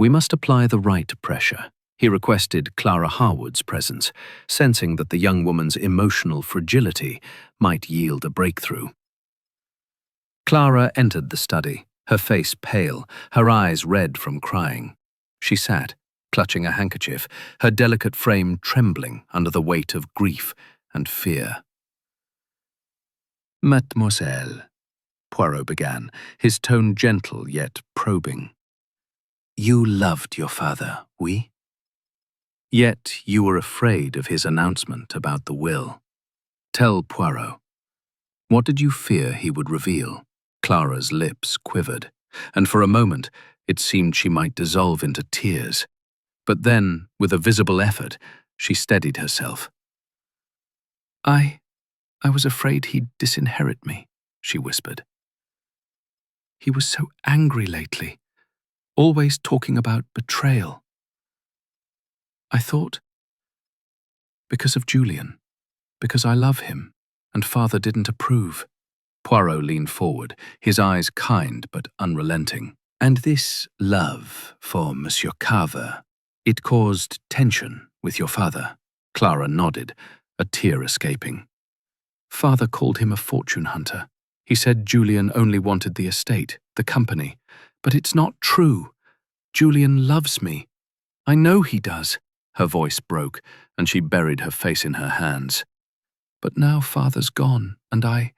A: We must apply the right pressure. He requested Clara Harwood's presence, sensing that the young woman's emotional fragility might yield a breakthrough. Clara entered the study, her face pale, her eyes red from crying. She sat, clutching a handkerchief, her delicate frame trembling under the weight of grief and fear. Mademoiselle, Poirot began, his tone gentle yet probing. You loved your father, oui? Yet you were afraid of his announcement about the will. Tell Poirot. What did you fear he would reveal? Clara's lips quivered, and for a moment it seemed she might dissolve into tears. But then, with a visible effort, she steadied herself. I was afraid he'd disinherit me, she whispered. He was so angry lately, always talking about betrayal. I thought, because of Julian, because I love him, and father didn't approve. Poirot leaned forward, his eyes kind but unrelenting. And this love for Monsieur Carver, it caused tension with your father. Clara nodded, a tear escaping. Father called him a fortune hunter. He said Julian only wanted the estate, the company. But it's not true. Julian loves me. I know he does. Her voice broke, and she buried her face in her hands. But now father's gone, and I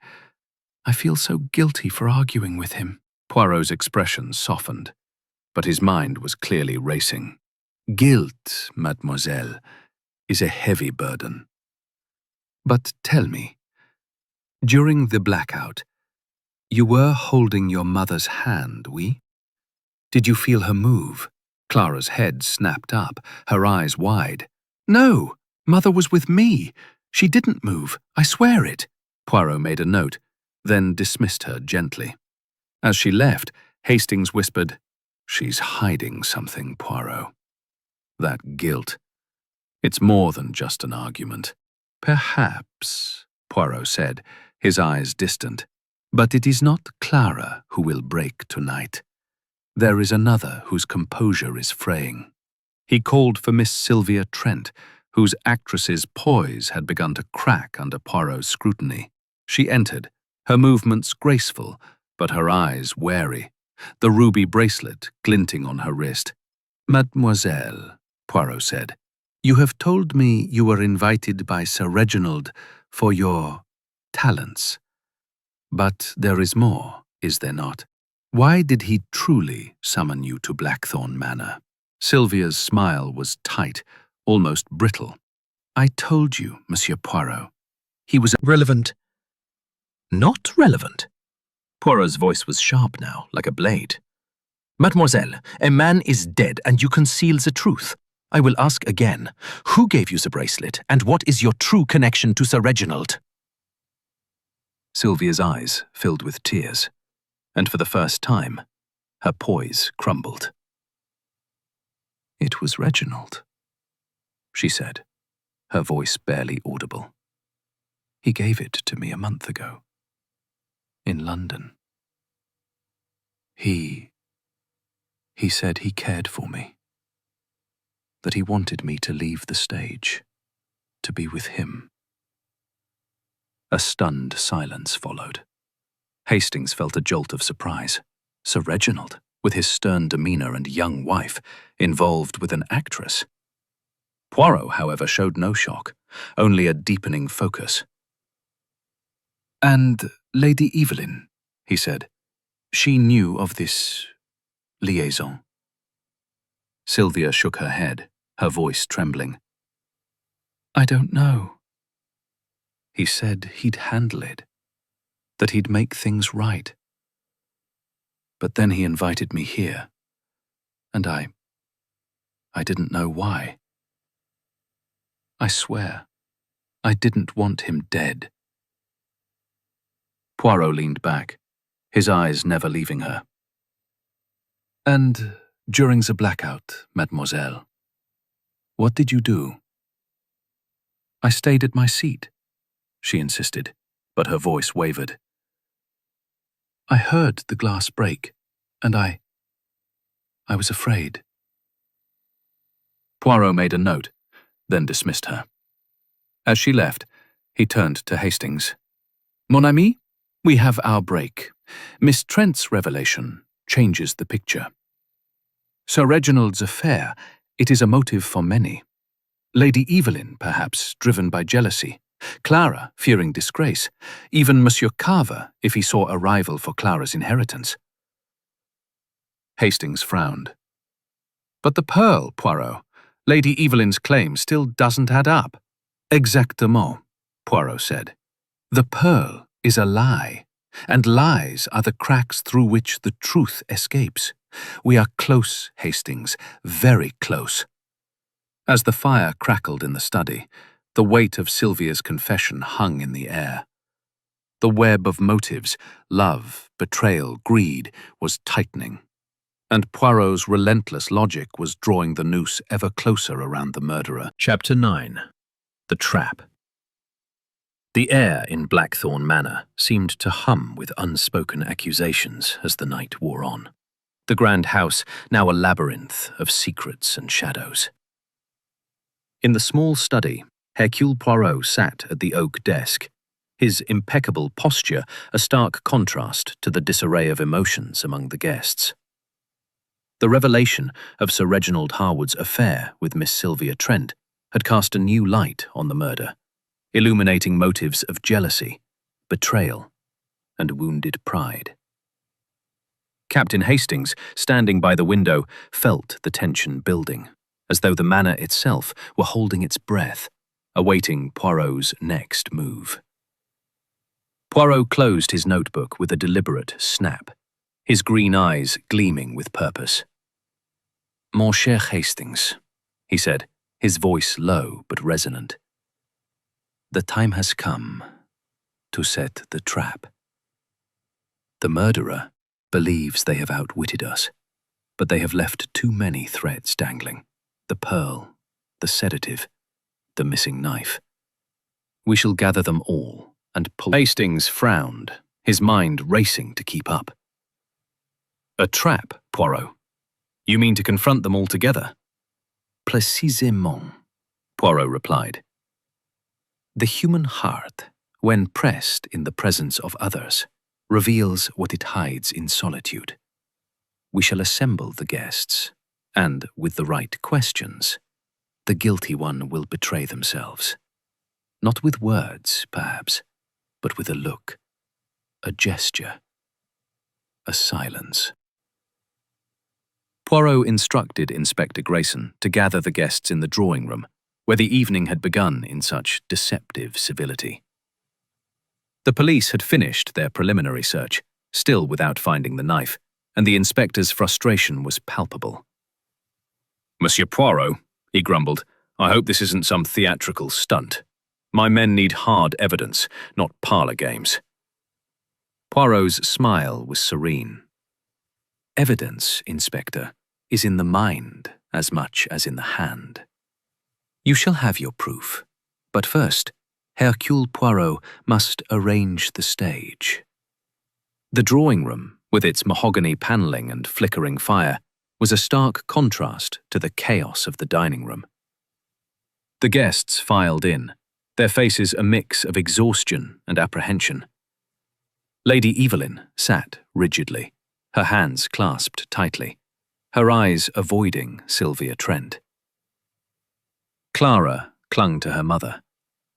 A: feel so guilty for arguing with him. Poirot's expression softened, but his mind was clearly racing. Guilt, mademoiselle, is a heavy burden. But tell me, during the blackout, you were holding your mother's hand, oui? Did you feel her move? Clara's head snapped up, her eyes wide. No, mother was with me. She didn't move, I swear it. Poirot made a note, then dismissed her gently. As she left, Hastings whispered, She's hiding something, Poirot. That guilt. It's more than just an argument. Perhaps, Poirot said, his eyes distant. But it is not Clara who will break tonight. There is another whose composure is fraying. He called for Miss Sylvia Trent, whose actress's poise had begun to crack under Poirot's scrutiny. She entered, her movements graceful, but her eyes wary, the ruby bracelet glinting on her wrist. Mademoiselle, Poirot said, you have told me you were invited by Sir Reginald for your talents. But there is more, is there not? Why did he truly summon you to Blackthorn Manor? Sylvia's smile was tight, almost brittle. I told you, Monsieur Poirot. He was relevant. Not relevant.
B: Poirot's voice was sharp now, like a blade. Mademoiselle, a man is dead and you conceal the truth. I will ask again, who gave you the bracelet and what is your true connection to Sir Reginald? Sylvia's eyes filled with tears, and for the first time, her poise crumbled. It was Reginald, she said, her voice barely audible. He gave it to me a month ago, in London. He said he cared for me, that he wanted me to leave the stage, to be with him. A stunned silence followed. Hastings felt a jolt of surprise. Sir Reginald, with his stern demeanour and young wife, involved with an actress. Poirot, however, showed no shock, only a deepening focus. "And Lady Evelyn," he said, "she knew of this liaison?" Sylvia shook her head, her voice trembling. "I don't know. He said he'd handle it, that he'd make things right. But then he invited me here, and I didn't know why. I swear, I didn't want him dead." Poirot leaned back, his eyes never leaving her. "And during the blackout, mademoiselle, what did you do?" "I stayed at my seat," she insisted, but her voice wavered. "I heard the glass break, and I was afraid." Poirot made a note, then dismissed her. As she left, he turned to Hastings. "Mon ami, we have our break. Miss Trent's revelation changes the picture. Sir Reginald's affair, it is a motive for many. Lady Evelyn, perhaps, driven by jealousy. Clara, fearing disgrace. Even Monsieur Carver, if he saw a rival for Clara's inheritance." Hastings frowned. "But the pearl, Poirot. Lady Evelyn's claim still doesn't add up." "Exactement," Poirot said. "The pearl is a lie, and lies are the cracks through which the truth escapes. We are close, Hastings, very close." As the fire crackled in the study, the weight of Sylvia's confession hung in the air. The web of motives, love, betrayal, greed, was tightening, and Poirot's relentless logic was drawing the noose ever closer around the murderer. Chapter 9. The Trap. The air in Blackthorn Manor seemed to hum with unspoken accusations as the night wore on. The grand house now a labyrinth of secrets and shadows. In the small study, Hercule Poirot sat at the oak desk, his impeccable posture a stark contrast to the disarray of emotions among the guests. The revelation of Sir Reginald Harwood's affair with Miss Sylvia Trent had cast a new light on the murder, illuminating motives of jealousy, betrayal, and wounded pride. Captain Hastings, standing by the window, felt the tension building, as though the manor itself were holding its breath, awaiting Poirot's next move. Poirot closed his notebook with a deliberate snap, his green eyes gleaming with purpose. "Mon cher Hastings," he said, his voice low but resonant. "The time has come to set the trap. The murderer believes they have outwitted us, but they have left too many threads dangling. The pearl, the sedative, the missing knife. We shall gather them all and pull." Hastings frowned, his mind racing to keep up. "A trap, Poirot? You mean to confront them all together?" "Précisément," Poirot replied. "The human heart, when pressed in the presence of others, reveals what it hides in solitude. We shall assemble the guests, and, with the right questions, the guilty one will betray themselves. Not with words, perhaps, but with a look, a gesture, a silence." Poirot instructed Inspector Grayson to gather the guests in the drawing room, where the evening had begun in such deceptive civility. The police had finished their preliminary search, still without finding the knife, and the inspector's frustration was palpable. "Monsieur Poirot," he grumbled, "I hope this isn't some theatrical stunt. My men need hard evidence, not parlor games." Poirot's smile was serene. "Evidence, Inspector, is in the mind as much as in the hand. You shall have your proof, but first, Hercule Poirot must arrange the stage." The drawing room, with its mahogany panelling and flickering fire, was a stark contrast to the chaos of the dining room. The guests filed in, their faces a mix of exhaustion and apprehension. Lady Evelyn sat rigidly, her hands clasped tightly, her eyes avoiding Sylvia Trent. Clara clung to her mother,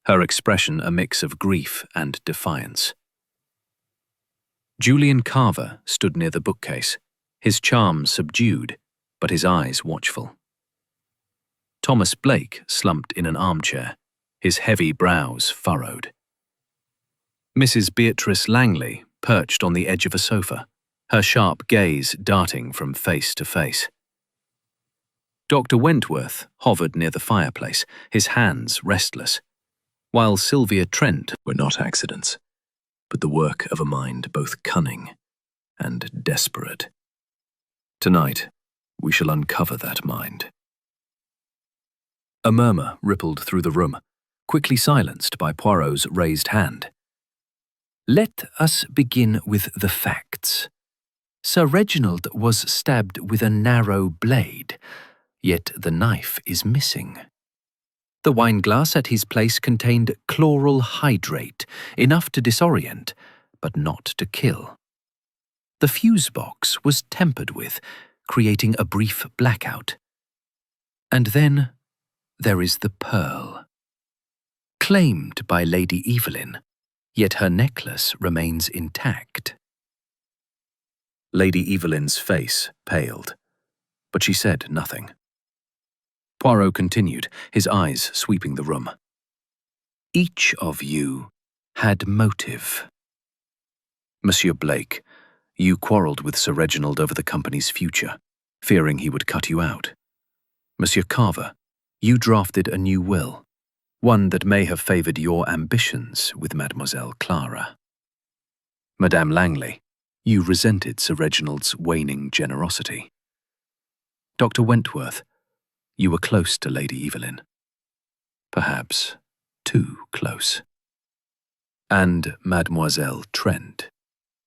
B: her expression a mix of grief and defiance. Julian Carver stood near the bookcase, his charm subdued, but his eyes watchful. Thomas Blake slumped in an armchair, his heavy brows furrowed. Mrs. Beatrice Langley perched on the edge of a sofa, her sharp gaze darting from face to face. Dr. Wentworth hovered near the fireplace, his hands restless, while Sylvia Trent were not accidents, but the work of a mind both cunning and desperate. Tonight, we shall uncover that mind. A murmur rippled through the room, quickly silenced by Poirot's raised hand. "Let us begin with the facts. Sir Reginald was stabbed with a narrow blade, yet the knife is missing. The wineglass at his place contained chloral hydrate, enough to disorient, but not to kill. The fuse box was tampered with, creating a brief blackout. And then there is the pearl. Claimed by Lady Evelyn, yet her necklace remains intact." Lady Evelyn's face paled, but she said nothing. Poirot continued, his eyes sweeping the room. "Each of you had motive. Monsieur Blake, you quarrelled with Sir Reginald over the company's future, fearing he would cut you out. Monsieur Carver, you drafted a new will, one that may have favoured your ambitions with Mademoiselle Clara. Madame Langley, you resented Sir Reginald's waning generosity. Dr. Wentworth, you were close to Lady Evelyn. Perhaps too close. And Mademoiselle Trent,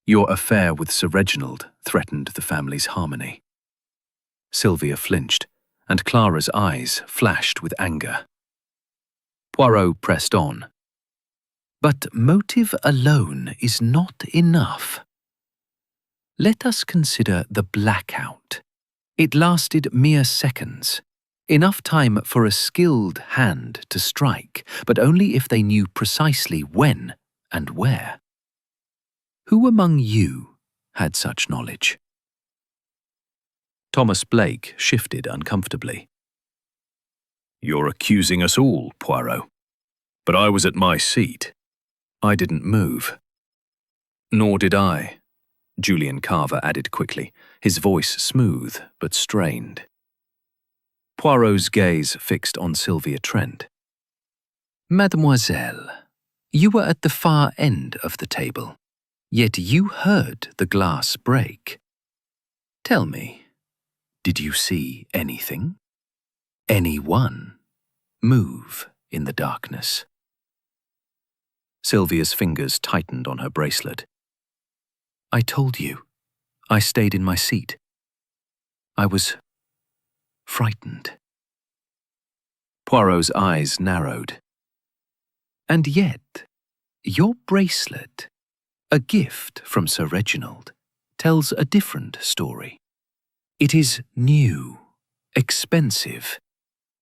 B: your affair with Sir Reginald threatened the family's harmony." Sylvia flinched, and Clara's eyes flashed with anger. Poirot pressed on. "But motive alone is not enough. Let us consider the blackout. It lasted mere seconds, enough time for a skilled hand to strike, but only if they knew precisely when and where. Who among you had such knowledge?" Thomas Blake shifted uncomfortably. "You're accusing us all, Poirot. But I was at my seat. I didn't move." "Nor did I," Julian Carver added quickly, his voice smooth but strained. Poirot's gaze fixed on Sylvia Trent. "Mademoiselle, you were at the far end of the table, yet you heard the glass break. Tell me, did you see anything? Anyone move in the darkness?" Sylvia's fingers tightened on her bracelet. "I told you, I stayed in my seat. I was frightened." Poirot's eyes narrowed. "And yet, your bracelet, a gift from Sir Reginald, tells a different story. It is new, expensive,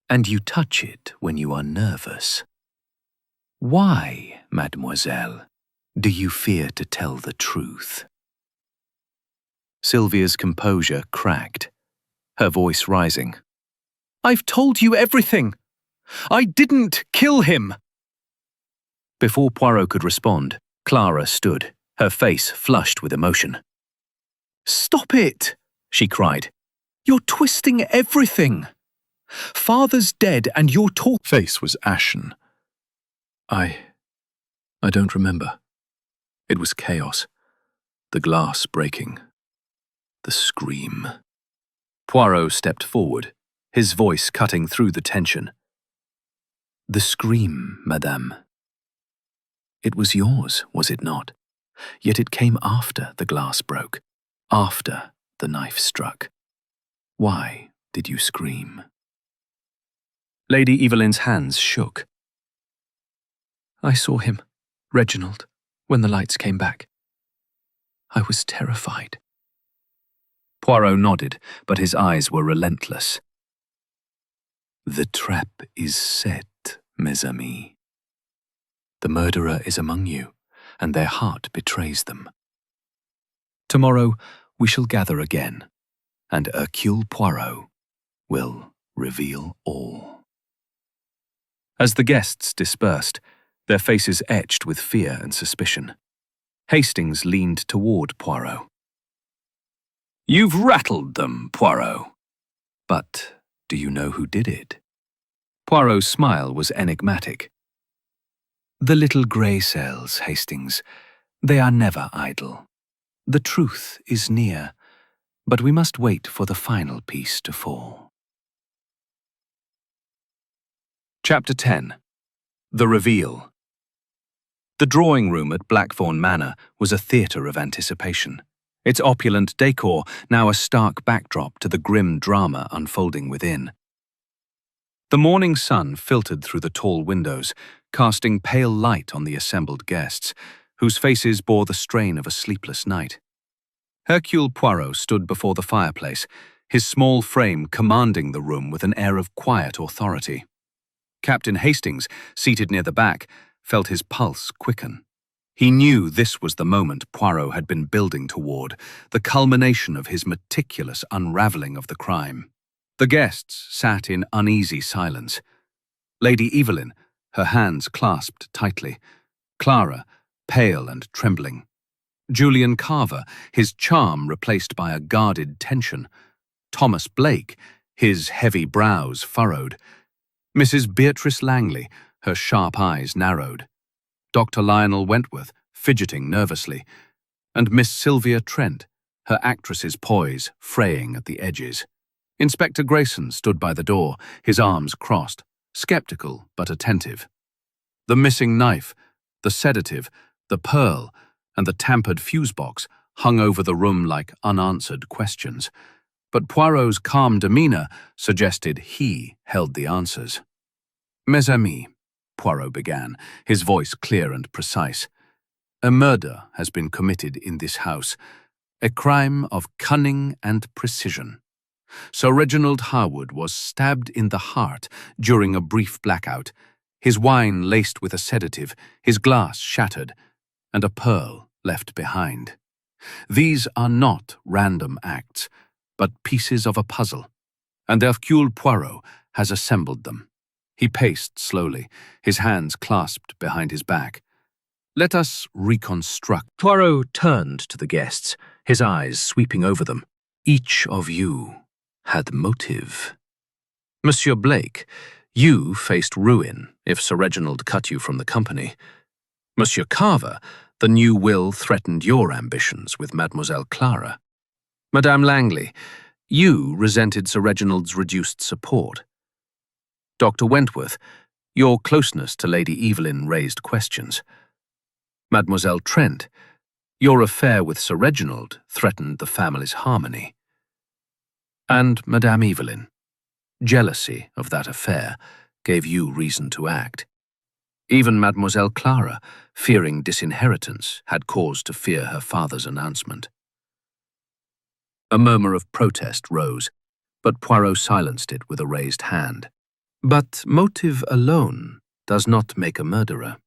B: and you touch it when you are nervous. Why, mademoiselle, do you fear to tell the truth?" Sylvia's composure cracked, her voice rising. "I've told you everything! I didn't kill him!" Before Poirot could respond, Clara stood, her face flushed with emotion. "Stop it!" she cried. "You're twisting everything. Father's dead and your
A: Face was ashen. I don't remember. It was chaos. The glass breaking. The scream.
B: Poirot stepped forward, his voice cutting through the tension.
A: The scream, madame. It was yours, was it not? Yet it came after the glass broke, after the knife struck. Why did you scream?
B: Lady Evelyn's hands shook.
A: I saw him, Reginald, when the lights came back. I was terrified.
B: Poirot nodded, but his eyes were relentless.
A: The trap is set, mes amis. The murderer is among you, and their heart betrays them. Tomorrow we shall gather again, and Hercule Poirot will reveal all.
B: As the guests dispersed, their faces etched with fear and suspicion, Hastings leaned toward Poirot. "You've rattled them, Poirot."
A: But do you know who did it?
B: Poirot's smile was enigmatic.
A: The little grey cells, Hastings. They are never idle. The truth is near, but we must wait for the final piece to fall.
B: Chapter 10. The Reveal. The drawing room at Blackthorn Manor was a theatre of anticipation, its opulent decor now a stark backdrop to the grim drama unfolding within. The morning sun filtered through the tall windows, casting pale light on the assembled guests, whose faces bore the strain of a sleepless night. Hercule Poirot stood before the fireplace, his small frame commanding the room with an air of quiet authority. Captain Hastings, seated near the back, felt his pulse quicken. He knew this was the moment Poirot had been building toward, the culmination of his meticulous unraveling of the crime. The guests sat in uneasy silence. Lady Evelyn, her hands clasped tightly. Clara, pale and trembling. Julian Carver, his charm replaced by a guarded tension. Thomas Blake, his heavy brows furrowed. Mrs. Beatrice Langley, her sharp eyes narrowed. Dr. Lionel Wentworth, fidgeting nervously. And Miss Sylvia Trent, her actress's poise fraying at the edges. Inspector Grayson stood by the door, his arms crossed, skeptical but attentive. The missing knife, the sedative, the pearl, and the tampered fuse box hung over the room like unanswered questions. But Poirot's calm demeanour suggested he held the answers. "Mes amis," Poirot began, his voice clear and precise. "A murder has been committed in this house, a crime of cunning and precision. Sir Reginald Harwood was stabbed in the heart during a brief blackout, his wine laced with a sedative, his glass shattered, and a pearl left behind. These are not random acts, but pieces of a puzzle, and Hercule Poirot has assembled them." He paced slowly, his hands clasped behind his back. "Let us reconstruct." Poirot turned to the guests, his eyes sweeping over them. "Each of you had motive. Monsieur Blake, you faced ruin if Sir Reginald cut you from the company. Monsieur Carver, the new will threatened your ambitions with Mademoiselle Clara. Madame Langley, you resented Sir Reginald's reduced support. Dr. Wentworth, your closeness to Lady Evelyn raised questions. Mademoiselle Trent, your affair with Sir Reginald threatened the family's harmony. And Madame Evelyn, jealousy of that affair gave you reason to act. Even Mademoiselle Clara, fearing disinheritance, had cause to fear her father's announcement." A murmur of protest rose, but Poirot silenced it with a raised hand. "But motive alone does not make a murderer.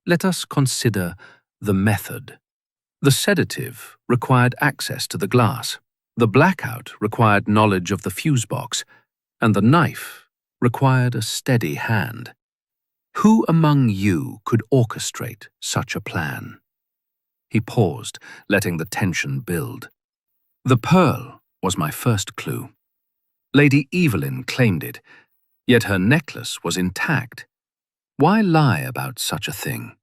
B: Let us consider the method. The sedative required access to the glass, the blackout required knowledge of the fuse box, and the knife required a steady hand. Who among you could orchestrate such a plan?"
A: He paused, letting the tension build. The pearl was my first clue. Lady Evelyn claimed it, yet her necklace was intact. Why lie about such a thing?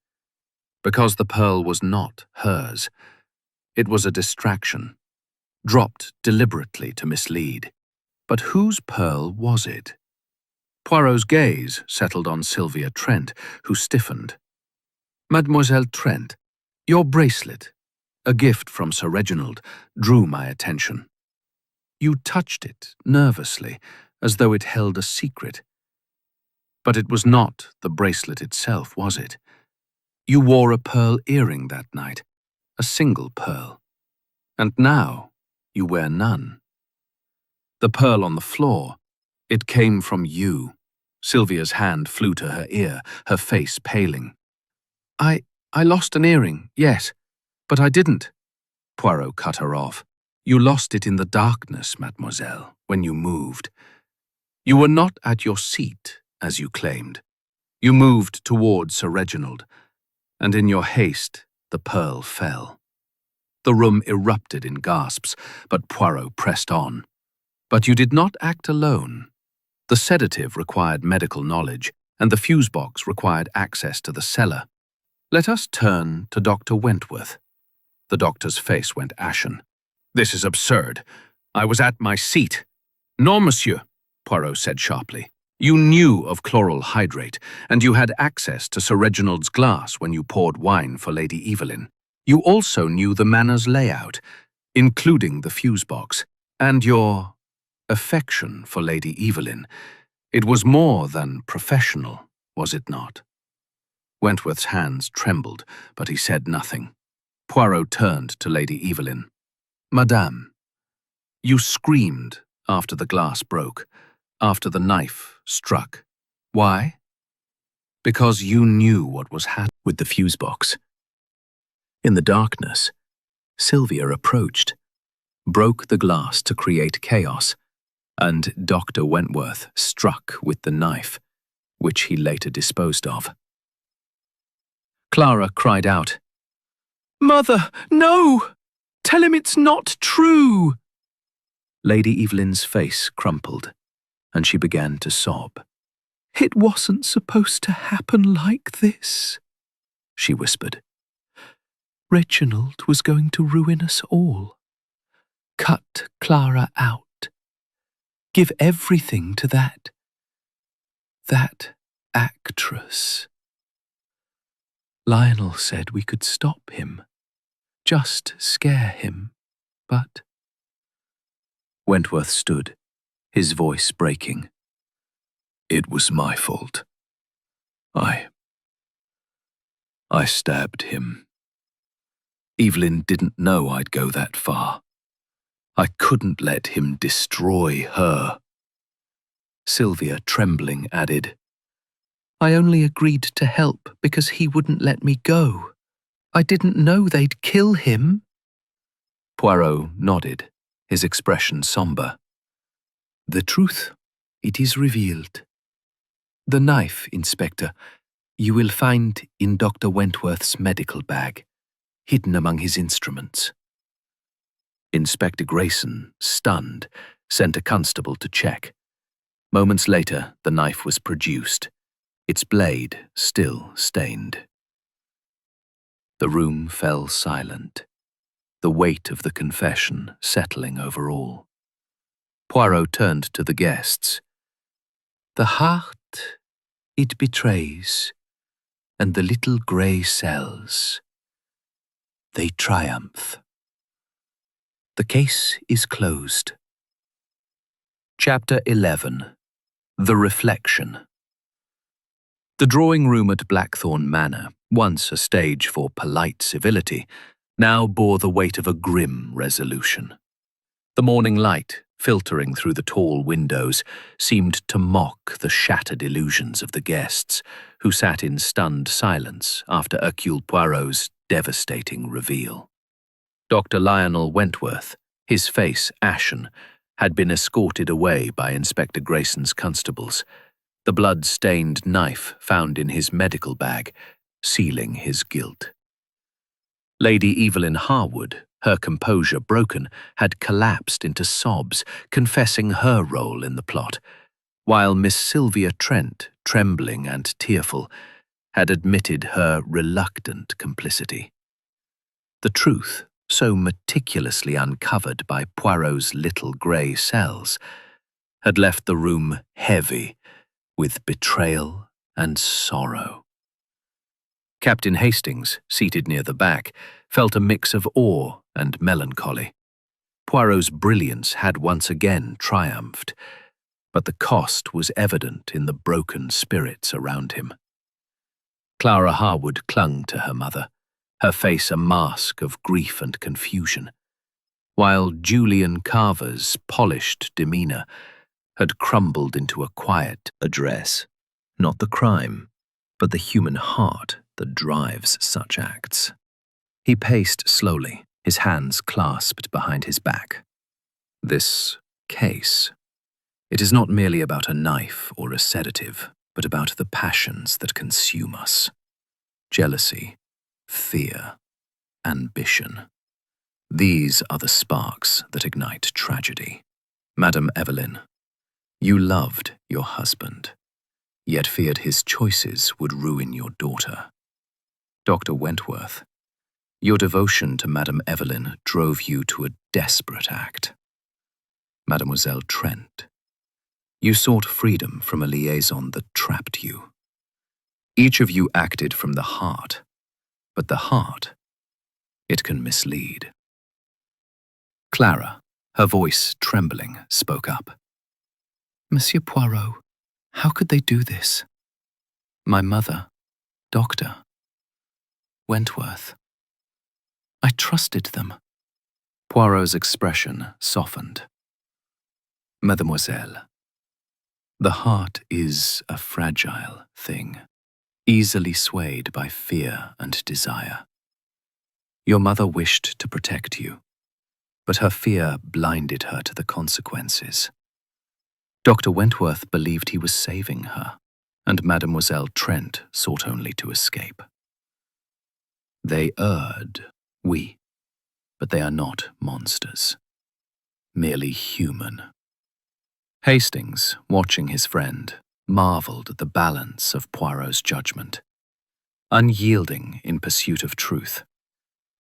A: Because the pearl was not hers. It was a distraction, dropped deliberately to mislead. But whose pearl was it? Poirot's gaze settled on Sylvia Trent, who stiffened. Mademoiselle Trent, your bracelet, a gift from Sir Reginald, drew my attention. You touched it nervously, as though it held a secret. But it was not the bracelet itself, was it? You wore a pearl earring that night, a single pearl. And now you wear none. The pearl on the floor, it came from you. Sylvia's hand flew to her ear, her face paling. I lost an earring, yes, but I didn't. Poirot cut her off. You lost it in the darkness, mademoiselle, when you moved. You were not at your seat, as you claimed. You moved towards Sir Reginald, and in your haste, the pearl fell. The room erupted in gasps, but Poirot pressed on. But you did not act alone. The sedative required medical knowledge, and the fuse box required access to the cellar. Let us turn to Dr. Wentworth. The doctor's face went ashen. This is absurd. I was at my seat. Non, monsieur, Poirot said sharply. You knew of chloral hydrate, and you had access to Sir Reginald's glass when you poured wine for Lady Evelyn. You also knew the manor's layout, including the fuse box, and your affection for Lady Evelyn. It was more than professional, was it not? Wentworth's hands trembled, but he said nothing. Poirot turned to Lady Evelyn. Madame, you screamed after the glass broke, after the knife struck. Why? Because you knew what was happening with the fuse box. In the darkness, Sylvia approached, broke the glass to create chaos, and Dr. Wentworth struck with the knife, which he later disposed of. Clara cried out, "Mother, no! Tell him it's not true!" Lady Evelyn's face crumpled, and she began to sob. "It wasn't supposed to happen like this," she whispered. "Reginald was going to ruin us all. Cut Clara out. Give everything to that actress. Lionel said we could stop him, just scare him, but—" Wentworth stood, his voice breaking. "It was my fault. I stabbed him. Evelyn didn't know I'd go that far. I couldn't let him destroy her." Sylvia, trembling, added, "I only agreed to help because he wouldn't let me go. I didn't know they'd kill him." Poirot nodded, his expression somber. "The truth, it is revealed. The knife, Inspector, you will find in Dr. Wentworth's medical bag, hidden among his instruments." Inspector Grayson, stunned, sent a constable to check. Moments later, the knife was produced, its blade still stained. The room fell silent, the weight of the confession settling over all. Poirot turned to the guests. "The heart, it betrays, and the little grey cells, they triumph. The case is closed." Chapter 11. The Reflection. The drawing room at Blackthorn Manor, once a stage for polite civility, now bore the weight of a grim resolution. The morning light, filtering through the tall windows, seemed to mock the shattered illusions of the guests, who sat in stunned silence after Hercule Poirot's devastating reveal. Dr. Lionel Wentworth, his face ashen, had been escorted away by Inspector Grayson's constables, the blood-stained knife found in his medical bag, sealing his guilt.
B: Lady Evelyn Harwood, her composure broken, had collapsed into sobs, confessing her role in the plot, while Miss Sylvia Trent, trembling and tearful, had admitted her reluctant complicity. The truth, so meticulously uncovered by Poirot's little grey cells, had left the room heavy with betrayal and sorrow. Captain Hastings, seated near the back, felt a mix of awe and melancholy. Poirot's brilliance had once again triumphed, but the cost was evident in the broken spirits around him. Clara Harwood clung to her mother, her face a mask of grief and confusion, while Julian Carver's polished demeanour had crumbled into a quiet address. Not the crime, but the human heart that drives such acts. He paced slowly, his hands clasped behind his back. This case. It is not merely about a knife or a sedative, but about the passions that consume us. Jealousy, fear, ambition. These are the sparks that ignite tragedy. Madame Evelyn, you loved your husband, yet feared his choices would ruin your daughter. Dr. Wentworth, your devotion to Madame Evelyn drove you to a desperate act. Mademoiselle Trent, you sought freedom from a liaison that trapped you. Each of you acted from the heart, but the heart, it can mislead. Clara, her voice trembling, spoke up. Monsieur Poirot, how could they do this? My mother, Doctor Wentworth. I trusted them. Poirot's expression softened. Mademoiselle, the heart is a fragile thing, easily swayed by fear and desire. Your mother wished to protect you, but her fear blinded her to the consequences. Dr. Wentworth believed he was saving her, and Mademoiselle Trent sought only to escape. They erred, oui, but they are not monsters, merely human. Hastings, watching his friend, marvelled at the balance of Poirot's judgment, unyielding in pursuit of truth,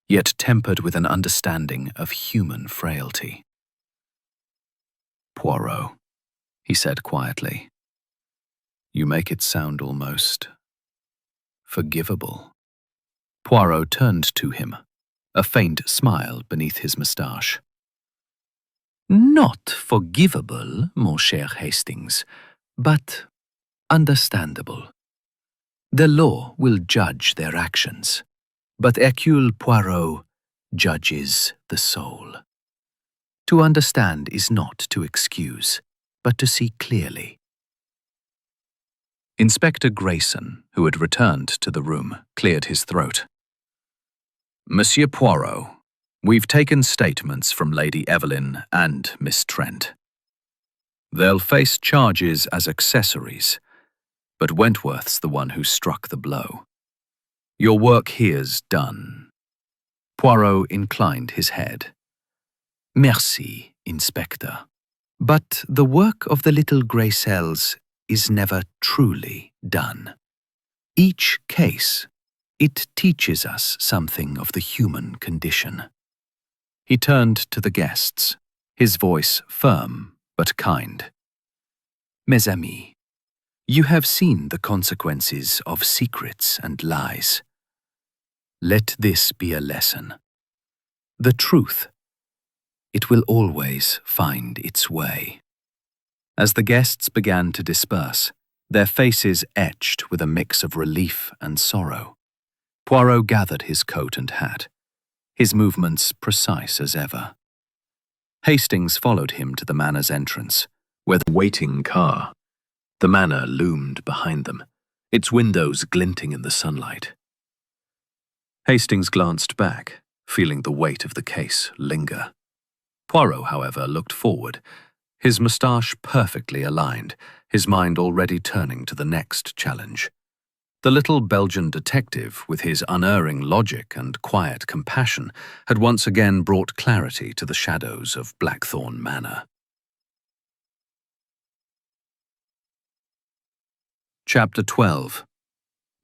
B: yet tempered with an understanding of human frailty. Poirot, he said quietly, you make it sound almost forgivable. Poirot turned to him, a faint smile beneath his moustache. Not forgivable, mon cher Hastings, but understandable. The law will judge their actions, but Hercule Poirot judges the soul. To understand is not to excuse, but to see clearly. Inspector Grayson, who had returned to the room, cleared his throat. Monsieur Poirot, we've taken statements from Lady Evelyn and Miss Trent. They'll face charges as accessories, but Wentworth's the one who struck the blow. Your work here's done. Poirot inclined his head. Merci, Inspector. But the work of the little grey cells is never truly done. Each case, it teaches us something of the human condition. He turned to the guests, his voice firm but kind. Mes amis, you have seen the consequences of secrets and lies. Let this be a lesson. The truth, it will always find its way. As the guests began to disperse, their faces etched with a mix of relief and sorrow, Poirot gathered his coat and hat, his movements precise as ever. Hastings followed him to the manor's entrance, where the waiting car. The manor loomed behind them, its windows glinting in the sunlight. Hastings glanced back, feeling the weight of the case linger. Poirot, however, looked forward, his moustache perfectly aligned, his mind already turning to the next challenge.
A: The little Belgian detective, with his unerring logic and quiet compassion, had once again brought clarity to the shadows of Blackthorn Manor. Chapter 12.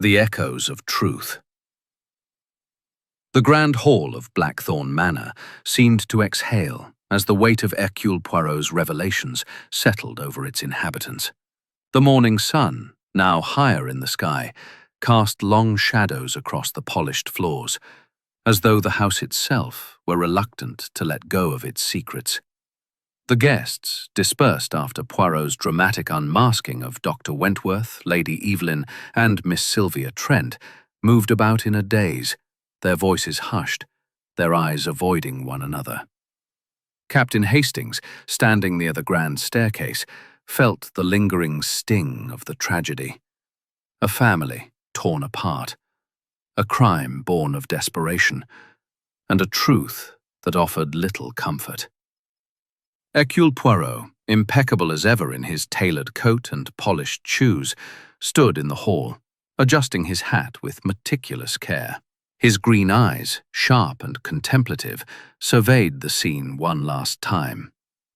A: The Echoes of Truth. The grand hall of Blackthorn Manor seemed to exhale as the weight of Hercule Poirot's revelations settled over its inhabitants. The morning sun, now higher in the sky, cast long shadows across the polished floors, as though the house itself were reluctant to let go of its secrets. The guests, dispersed after Poirot's dramatic unmasking of Dr. Wentworth, Lady Evelyn, and Miss Sylvia Trent, moved about in a daze, their voices hushed, their eyes avoiding one another. Captain Hastings, standing near the grand staircase, felt the lingering sting of the tragedy. A family torn apart, a crime born of desperation, and a truth that offered little comfort. Hercule Poirot, impeccable as ever in his tailored coat and polished shoes, stood in the hall, adjusting his hat with meticulous care. His green eyes, sharp and contemplative, surveyed the scene one last time.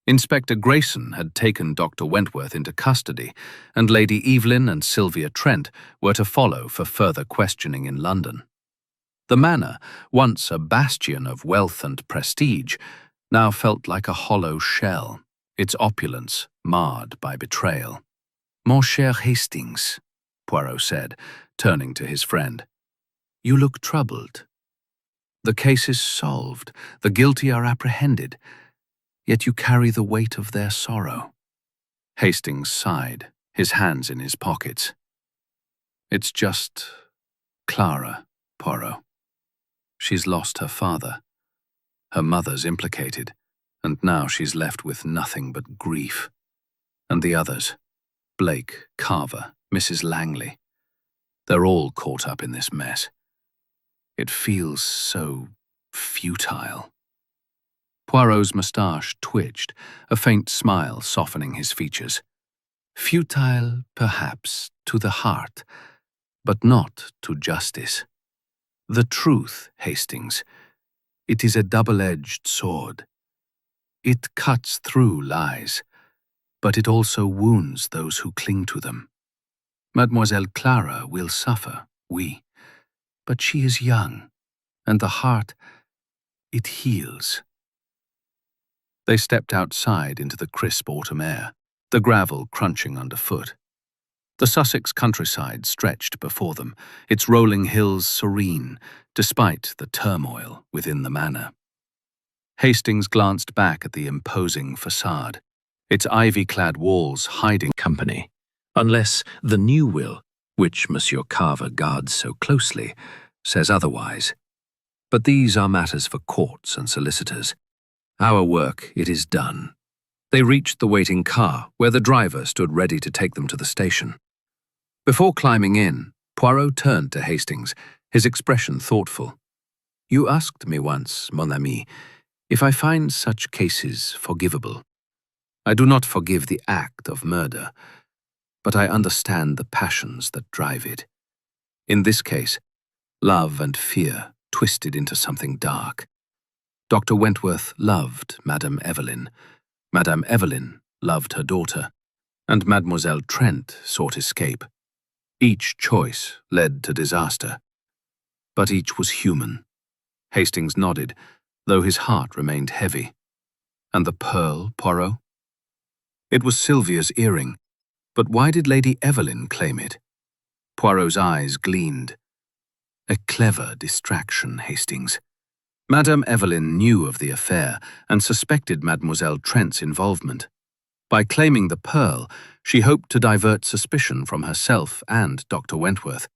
A: Inspector Grayson had taken Dr. Wentworth into custody, and Lady Evelyn and Sylvia Trent were to follow for further questioning in London. The manor, once a bastion of wealth and prestige, now felt like a hollow shell, its opulence marred by betrayal. "Mon cher Hastings," Poirot said, turning to his friend, "you look troubled. The case is solved, the guilty are apprehended, yet you carry the weight of their sorrow." Hastings sighed, his hands in his pockets. "It's just Clara, Poirot. She's lost her father. Her mother's implicated, and now she's left with nothing but grief. And the others, Blake, Carver, Mrs. Langley, they're all caught up in this mess. It feels so futile." Poirot's moustache twitched, a faint smile softening his features. "Futile, perhaps, to the heart, but not to justice. The truth, Hastings, it is a double-edged sword. It cuts through lies, but it also wounds those who cling to them. Mademoiselle Clara will suffer, oui, but she is young, and the heart, it heals." They stepped outside into the crisp autumn air, the gravel crunching underfoot. The Sussex countryside stretched before them, its rolling hills serene, despite the turmoil within the manor. Hastings glanced back at the imposing facade, its ivy-clad walls hiding company, unless the new will, which Monsieur Carver guards so closely, says otherwise. But these are matters for courts and solicitors. Our work, it is done. They reached the waiting car, where the driver stood ready to take them to the station. Before climbing in, Poirot turned to Hastings, his expression thoughtful. "You asked me once, mon ami, if I find such cases forgivable. I do not forgive the act of murder, but I understand the passions that drive it. In this case, love and fear twisted into something dark. Dr. Wentworth loved Madame Evelyn. Madame Evelyn loved her daughter, and Mademoiselle Trent sought escape. Each choice led to disaster, but each was human." Hastings nodded, though his heart remained heavy. "And the pearl, Poirot?" "It was Sylvia's earring, but why did Lady Evelyn claim it?" Poirot's eyes gleamed. "A clever distraction, Hastings. Madame Evelyn knew of the affair and suspected Mademoiselle Trent's involvement. By claiming the pearl, she hoped to divert suspicion from herself and Dr. Wentworth.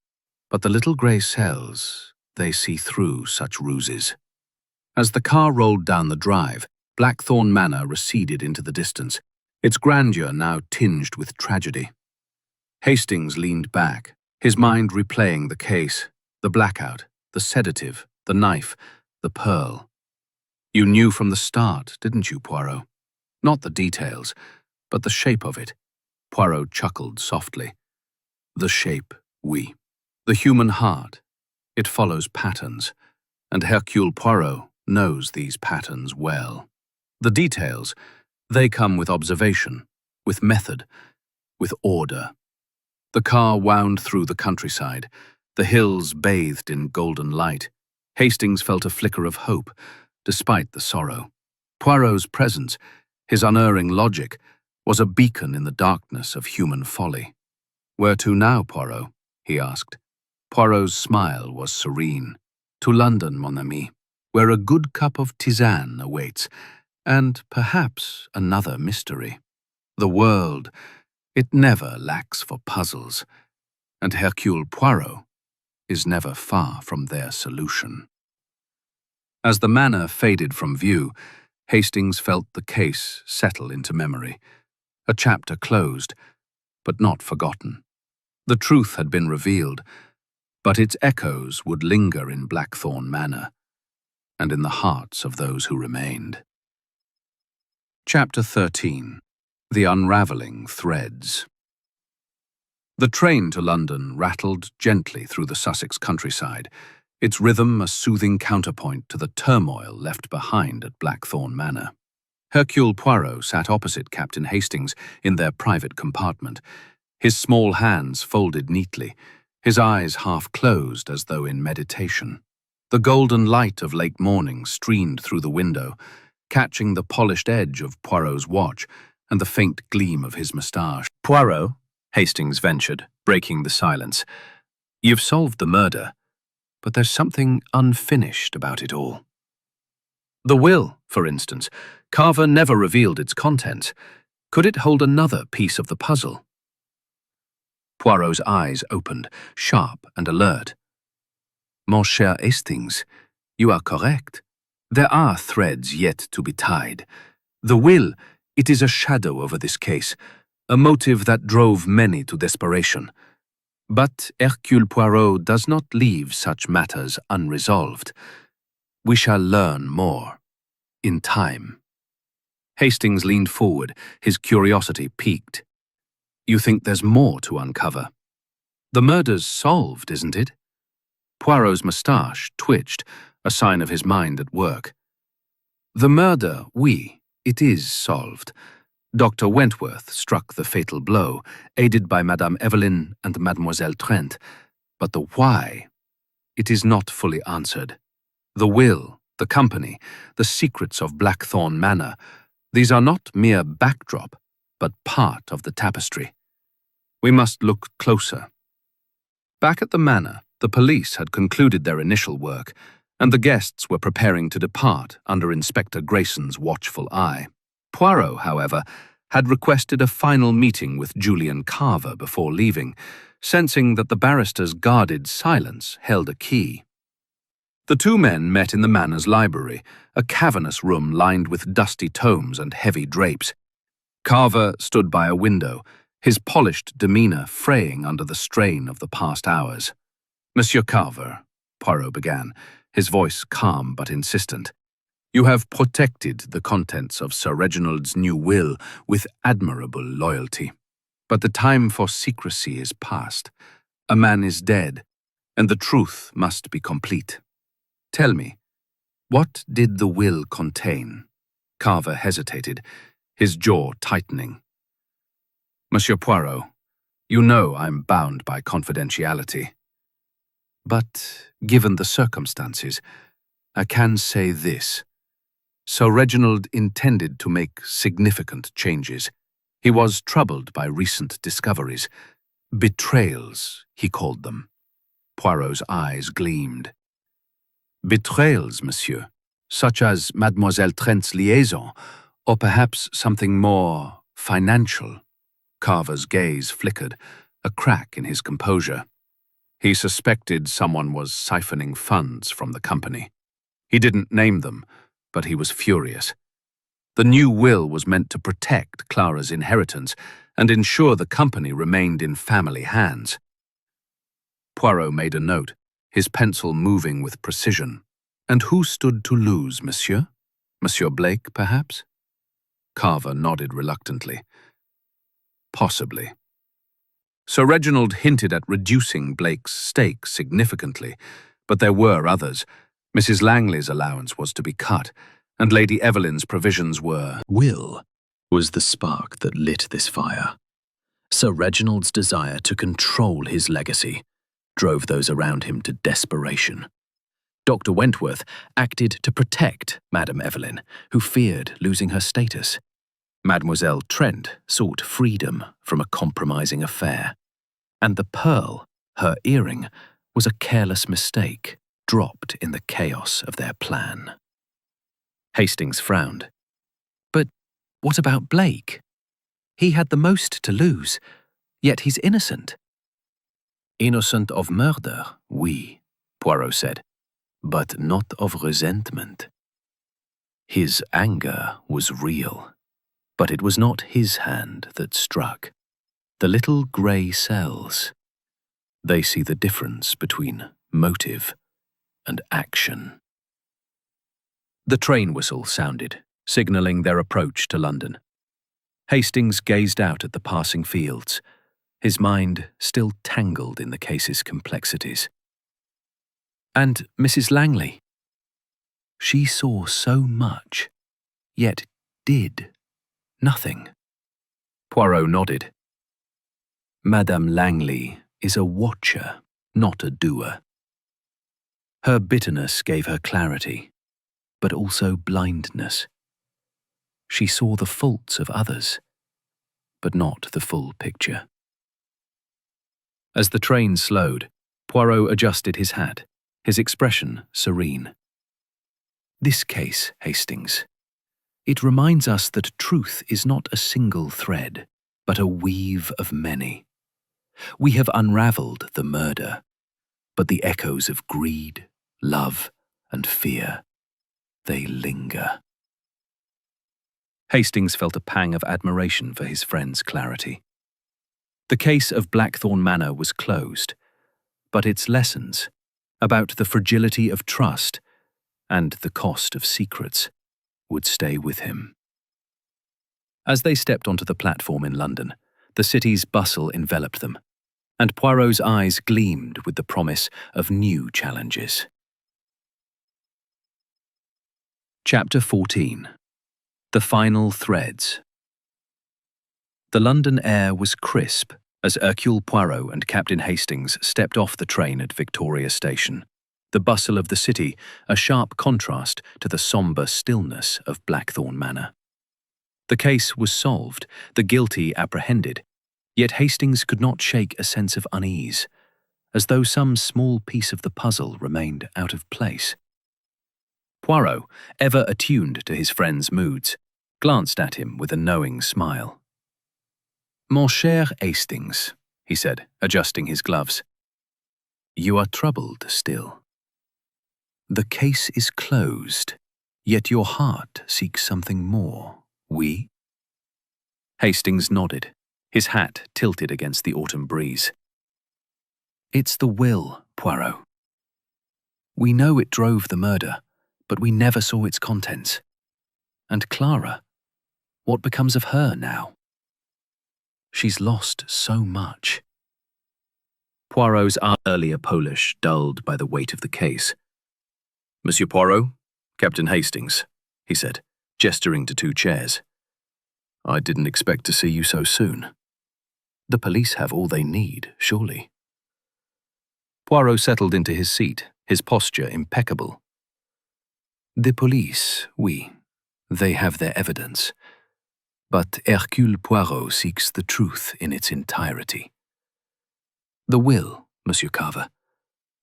A: But the little grey cells, they see through such ruses." As the car rolled down the drive, Blackthorn Manor receded into the distance, its grandeur now tinged with tragedy. Hastings leaned back, his mind replaying the case, the blackout, the sedative, the knife, the pearl. "You knew from the start, didn't you, Poirot? Not the details, but the shape of it." Poirot chuckled softly. "The shape, oui. The human heart, it follows patterns, and Hercule Poirot knows these patterns well. The details, they come with observation, with method, with order. The car wound through the countryside, the hills bathed in golden light. Hastings felt a flicker of hope, despite the sorrow. Poirot's presence, his unerring logic, was a beacon in the darkness of human folly. "Where to now, Poirot?" he asked. Poirot's smile was serene. "To London, mon ami, where a good cup of tisane awaits, and perhaps another mystery. The world, it never lacks for puzzles, and Hercule Poirot is never far from their solution." As the manor faded from view, Hastings felt the case settle into memory. A chapter closed, but not forgotten. The truth had been revealed, but its echoes would linger in Blackthorn Manor, and in the hearts of those who remained. Chapter 13. The Unraveling Threads. The train to London rattled gently through the Sussex countryside, its rhythm a soothing counterpoint to the turmoil left behind at Blackthorn Manor. Hercule Poirot sat opposite Captain Hastings in their private compartment, his small hands folded neatly, his eyes half closed as though in meditation. The golden light of late morning streamed through the window, catching the polished edge of Poirot's watch and the faint gleam of his moustache. "Poirot," Hastings ventured, breaking the silence, "you've solved the murder, but there's something unfinished about it all. The will, for instance, Carver never revealed its contents. Could it hold another piece of the puzzle?" Poirot's eyes opened, sharp and alert. "Mon cher Hastings, you are correct. There are threads yet to be tied. The will, it is a shadow over this case, a motive that drove many to desperation. But Hercule Poirot does not leave such matters unresolved. We shall learn more, in time." Hastings leaned forward, his curiosity piqued. "You think there's more to uncover? The murder's solved, isn't it?" Poirot's moustache twitched, a sign of his mind at work. "The murder, oui, it is solved. Dr. Wentworth struck the fatal blow, aided by Madame Evelyn and Mademoiselle Trent. But the why? It is not fully answered. The will, the company, the secrets of Blackthorn Manor, these are not mere backdrop, but part of the tapestry. We must look closer." Back at the manor, the police had concluded their initial work, and the guests were preparing to depart under Inspector Grayson's watchful eye. Poirot, however, had requested a final meeting with Julian Carver before leaving, sensing that the barrister's guarded silence held a key. The two men met in the manor's library, a cavernous room lined with dusty tomes and heavy drapes. Carver stood by a window, his polished demeanor fraying under the strain of the past hours. "Monsieur Carver," Poirot began, his voice calm but insistent, "you have protected the contents of Sir Reginald's new will with admirable loyalty. But the time for secrecy is past. A man is dead, and the truth must be complete. Tell me, what did the will contain?" Carver hesitated, his jaw tightening. "Monsieur Poirot, you know I'm bound by confidentiality. But, given the circumstances, I can say this. Sir Reginald intended to make significant changes. He was troubled by recent discoveries. Betrayals, he called them." Poirot's eyes gleamed. "Betrayals, monsieur, such as Mademoiselle Trent's liaison, or perhaps something more financial?" Carver's gaze flickered, a crack in his composure. He suspected someone was siphoning funds from the company. He didn't name them, but he was furious. The new will was meant to protect Clara's inheritance and ensure the company remained in family hands. Poirot made a note, his pencil moving with precision. "And who stood to lose, monsieur? Monsieur Blake, perhaps?" Carver nodded reluctantly. "Possibly." Sir Reginald hinted at reducing Blake's stake significantly, but there were others. Mrs. Langley's allowance was to be cut, and Lady Evelyn's provisions were—
B: Will was the spark that lit this fire. Sir Reginald's desire to control his legacy drove those around him to desperation. Dr. Wentworth acted to protect Madame Evelyn, who feared losing her status. Mademoiselle Trent sought freedom from a compromising affair. And the pearl, her earring, was a careless mistake dropped in the chaos of their plan. Hastings frowned. But what about Blake? He had the most to lose, yet he's innocent. Innocent of murder, oui, Poirot said, but not of resentment. His anger was real, but it was not his hand that struck. The little grey cells. They see the difference between motive and action. The train whistle sounded, signalling their approach to London. Hastings gazed out at the passing fields, his mind still tangled in the case's complexities. And Mrs. Langley? She saw so much, yet did nothing. Poirot nodded. Madame Langley is a watcher, not a doer. Her bitterness gave her clarity, but also blindness. She saw the faults of others, but not the full picture. As the train slowed, Poirot adjusted his hat, his expression serene. This case, Hastings, it reminds us that truth is not a single thread, but a weave of many. We have unravelled the murder, but the echoes of greed, love, and fear, they linger. Hastings felt a pang of admiration for his friend's clarity. The case of Blackthorn Manor was closed, but its lessons about the fragility of trust and the cost of secrets would stay with him. As they stepped onto the platform in London, the city's bustle enveloped them, and Poirot's eyes gleamed with the promise of new challenges. Chapter 14. The Final Threads. The London air was crisp as Hercule Poirot and Captain Hastings stepped off the train at Victoria Station, the bustle of the city a sharp contrast to the sombre stillness of Blackthorn Manor. The case was solved, the guilty apprehended, yet Hastings could not shake a sense of unease, as though some small piece of the puzzle remained out of place. Poirot, ever attuned to his friend's moods, glanced at him with a knowing smile. "Mon cher Hastings," he said, adjusting his gloves. "You are troubled still. The case is closed, yet your heart seeks something more, oui?" Hastings nodded, his hat tilted against the autumn breeze. "It's the will, Poirot. We know it drove the murder, but we never saw its contents. And Clara, what becomes of her now? She's lost so much." Poirot's earlier Polish dulled by the weight of the case. "Monsieur Poirot, Captain Hastings," he said, gesturing to two chairs. "I didn't expect to see you so soon. The police have all they need, surely." Poirot settled into his seat, his posture impeccable. "The police, oui, they have their evidence. But Hercule Poirot seeks the truth in its entirety. The will, Monsieur Carver,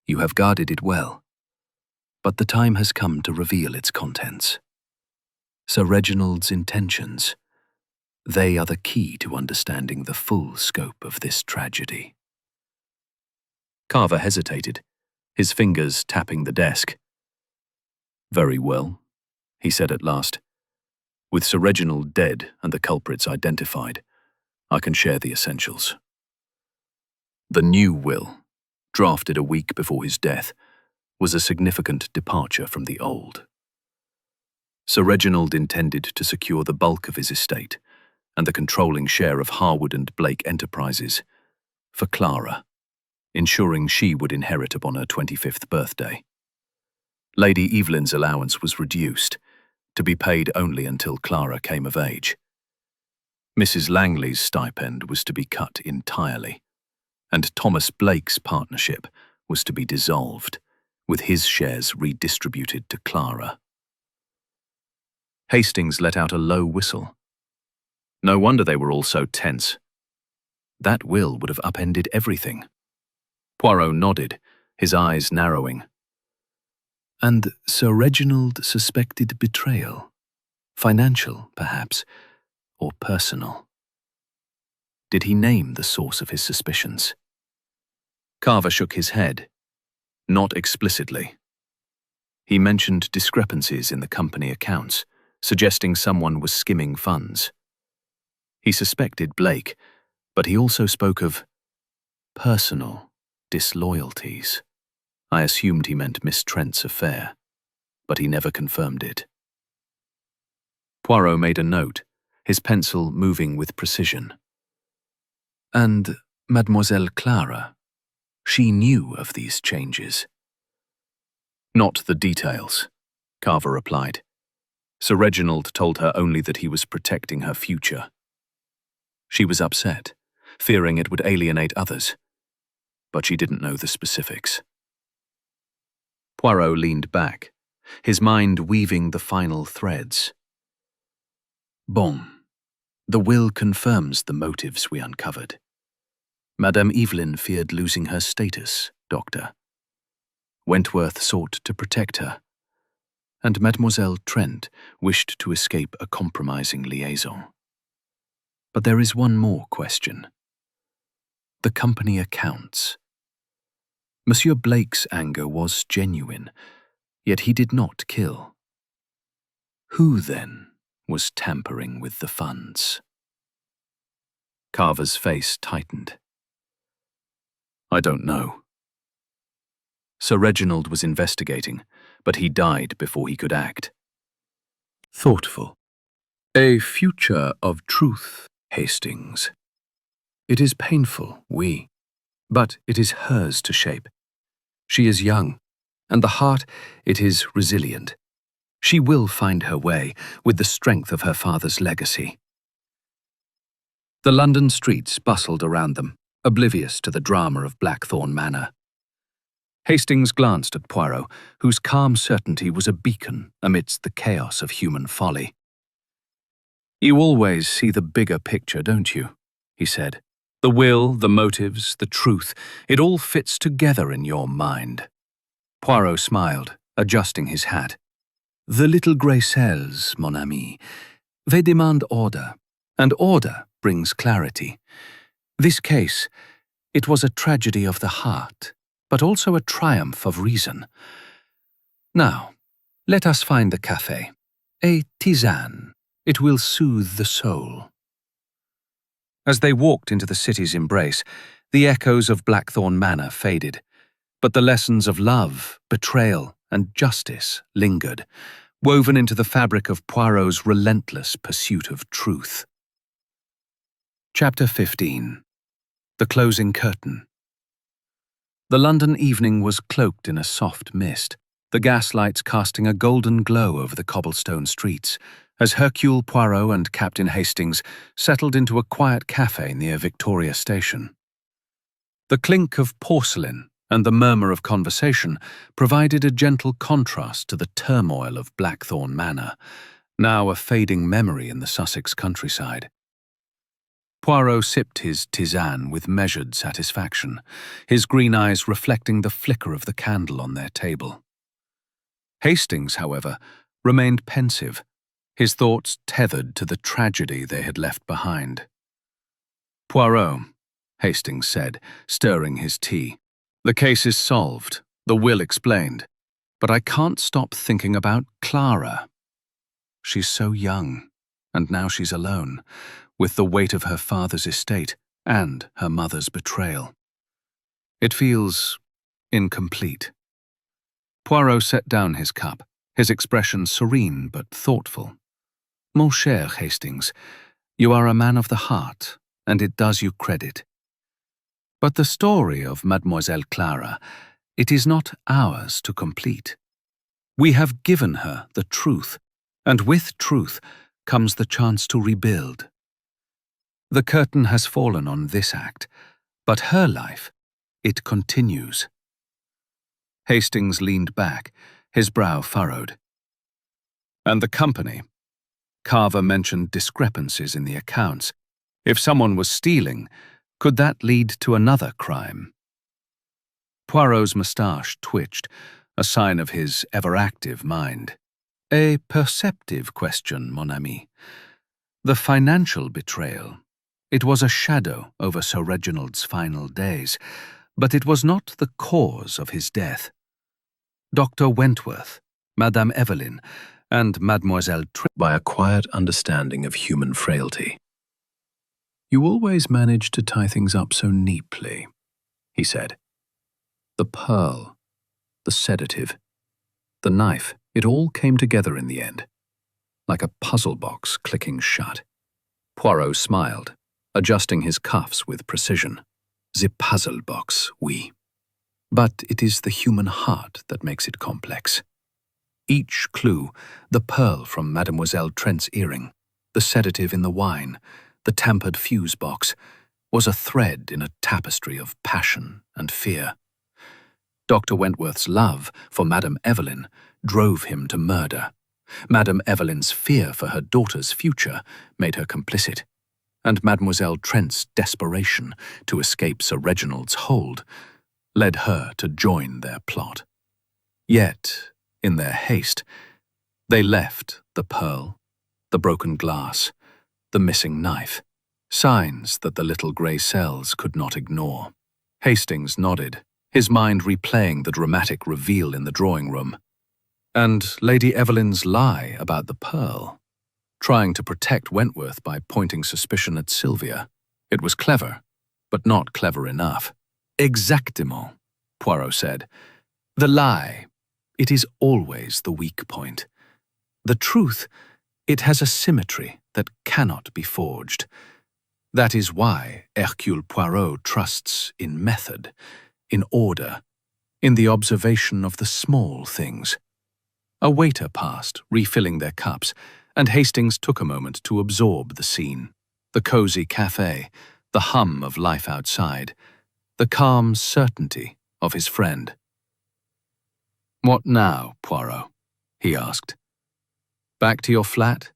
B: you have guarded it well, but the time has come to reveal its contents. Sir Reginald's intentions, they are the key to understanding the full scope of this tragedy." Carver hesitated, his fingers tapping the desk. "Very well," he said at last. "With Sir Reginald dead and the culprits identified, I can share the essentials. The new will, drafted a week before his death, was a significant departure from the old. Sir Reginald intended to secure the bulk of his estate and the controlling share of Harwood and Blake Enterprises, for Clara, ensuring she would inherit upon her 25th birthday. Lady Evelyn's allowance was reduced, to be paid only until Clara came of age. Mrs. Langley's stipend was to be cut entirely, and Thomas Blake's partnership was to be dissolved, with his shares redistributed to Clara. Hastings let out a low whistle. No wonder they were all so tense. That will would have upended everything. Poirot nodded, his eyes narrowing. And Sir Reginald suspected betrayal. Financial, perhaps, or personal. Did he name the source of his suspicions? Carver shook his head. Not explicitly. He mentioned discrepancies in the company accounts, suggesting someone was skimming funds. He suspected Blake, but he also spoke of personal disloyalties. I assumed he meant Miss Trent's affair, but he never confirmed it. Poirot made a note, his pencil moving with precision. And Mademoiselle Clara, she knew of these changes. Not the details, Carver replied. Sir Reginald told her only that he was protecting her future. She was upset, fearing it would alienate others, but she didn't know the specifics. Poirot leaned back, his mind weaving the final threads. Bon, the will confirms the motives we uncovered. Madame Evelyn feared losing her status, Doctor. Wentworth sought to protect her, and Mademoiselle Trent wished to escape a compromising liaison. But there is one more question. The company accounts. Monsieur Blake's anger was genuine, yet he did not kill. Who, then, was tampering with the funds? Carver's face tightened. I don't know. Sir Reginald was investigating, but he died before he could act. Thoughtful. A future of truth, Hastings. It is painful, oui, but it is hers to shape. She is young, and the heart, it is resilient. She will find her way with the strength of her father's legacy. The London streets bustled around them, oblivious to the drama of Blackthorn Manor. Hastings glanced at Poirot, whose calm certainty was a beacon amidst the chaos of human folly. You always see the bigger picture, don't you? He said. The will, the motives, the truth, it all fits together in your mind. Poirot smiled, adjusting his hat. The little grey cells, mon ami, they demand order, and order brings clarity. This case, it was a tragedy of the heart, but also a triumph of reason. Now, let us find the café. A tisane. It will soothe the soul. As they walked into the city's embrace, the echoes of Blackthorn Manor faded, but the lessons of love, betrayal, and justice lingered, woven into the fabric of Poirot's relentless pursuit of truth. Chapter 15. The Closing Curtain. The London evening was cloaked in a soft mist, the gaslights casting a golden glow over the cobblestone streets, as Hercule Poirot and Captain Hastings settled into a quiet café near Victoria Station. The clink of porcelain and the murmur of conversation provided a gentle contrast to the turmoil of Blackthorn Manor, now a fading memory in the Sussex countryside. Poirot sipped his tisane with measured satisfaction, his green eyes reflecting the flicker of the candle on their table. Hastings, however, remained pensive, his thoughts tethered to the tragedy they had left behind. Poirot, Hastings said, stirring his tea. The case is solved, the will explained, but I can't stop thinking about Clara. She's so young, and now she's alone, with the weight of her father's estate and her mother's betrayal. It feels incomplete. Poirot set down his cup, his expression serene but thoughtful. Mon cher Hastings, you are a man of the heart, and it does you credit.
A: But the story of Mademoiselle Clara, it is not ours to complete. We have given her the truth, and with truth comes the chance to rebuild. The curtain has fallen on this act, but her life, it continues. Hastings leaned back, his brow furrowed. And the company? Carver mentioned discrepancies in the accounts. If someone was stealing, could that lead to another crime? Poirot's moustache twitched, a sign of his ever-active mind. A perceptive question, mon ami. The financial betrayal. It was a shadow over Sir Reginald's final days, but it was not the cause of his death. Dr. Wentworth, Madame Evelyn, and Mademoiselle
B: by a quiet understanding of human frailty.
A: You always manage to tie things up so neatly, he said. The pearl, the sedative, the knife, it all came together in the end, like a puzzle box clicking shut. Poirot smiled, adjusting his cuffs with precision. The puzzle box, oui. But it is the human heart that makes it complex. Each clue, the pearl from Mademoiselle Trent's earring, the sedative in the wine, the tampered fuse box, was a thread in a tapestry of passion and fear. Dr. Wentworth's love for Madame Evelyn drove him to murder. Madame Evelyn's fear for her daughter's future made her complicit, and Mademoiselle Trent's desperation to escape Sir Reginald's hold led her to join their plot. Yet, in their haste, they left the pearl, the broken glass, the missing knife, signs that the little grey cells could not ignore. Hastings nodded, his mind replaying the dramatic reveal in the drawing room. And Lady Evelyn's lie about the pearl, trying to protect Wentworth by pointing suspicion at Sylvia. It was clever, but not clever enough. Exactement, Poirot said. The lie, it is always the weak point. The truth, it has a symmetry that cannot be forged. That is why Hercule Poirot trusts in method, in order, in the observation of the small things. A waiter passed, refilling their cups, and Hastings took a moment to absorb the scene. The cosy cafe, the hum of life outside, the calm certainty of his friend. "What now, Poirot?" he asked. "Back to your flat?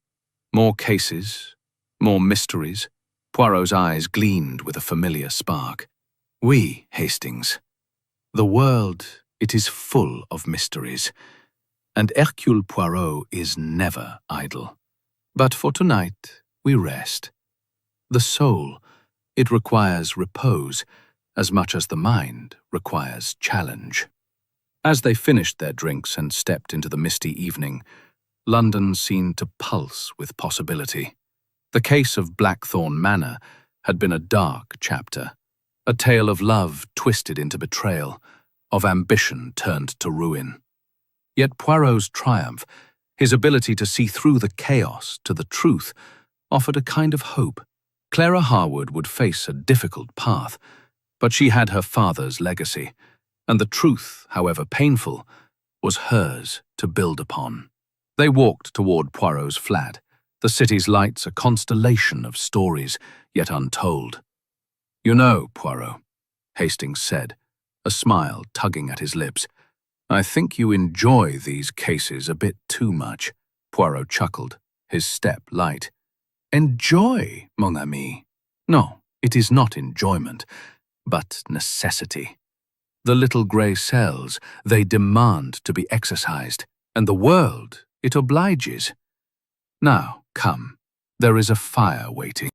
A: More cases? More mysteries?" Poirot's eyes gleamed with a familiar spark. "Oui, Hastings. The world, it is full of mysteries, and Hercule Poirot is never idle. But for tonight, we rest. The soul, it requires repose, as much as the mind requires challenge." As they finished their drinks and stepped into the misty evening, London seemed to pulse with possibility. The case of Blackthorn Manor had been a dark chapter, a tale of love twisted into betrayal, of ambition turned to ruin. Yet Poirot's triumph, his ability to see through the chaos to the truth, offered a kind of hope. Clara Harwood would face a difficult path, but she had her father's legacy, and the truth, however painful, was hers to build upon. They walked toward Poirot's flat, the city's lights a constellation of stories yet untold. "You know, Poirot," Hastings said, a smile tugging at his lips, "I think you enjoy these cases a bit too much." Poirot chuckled, his step light. "Enjoy, mon ami? No, it is not enjoyment, but necessity. The little grey cells, they demand to be exercised, and the world, it obliges. Now, come, there is a fire waiting."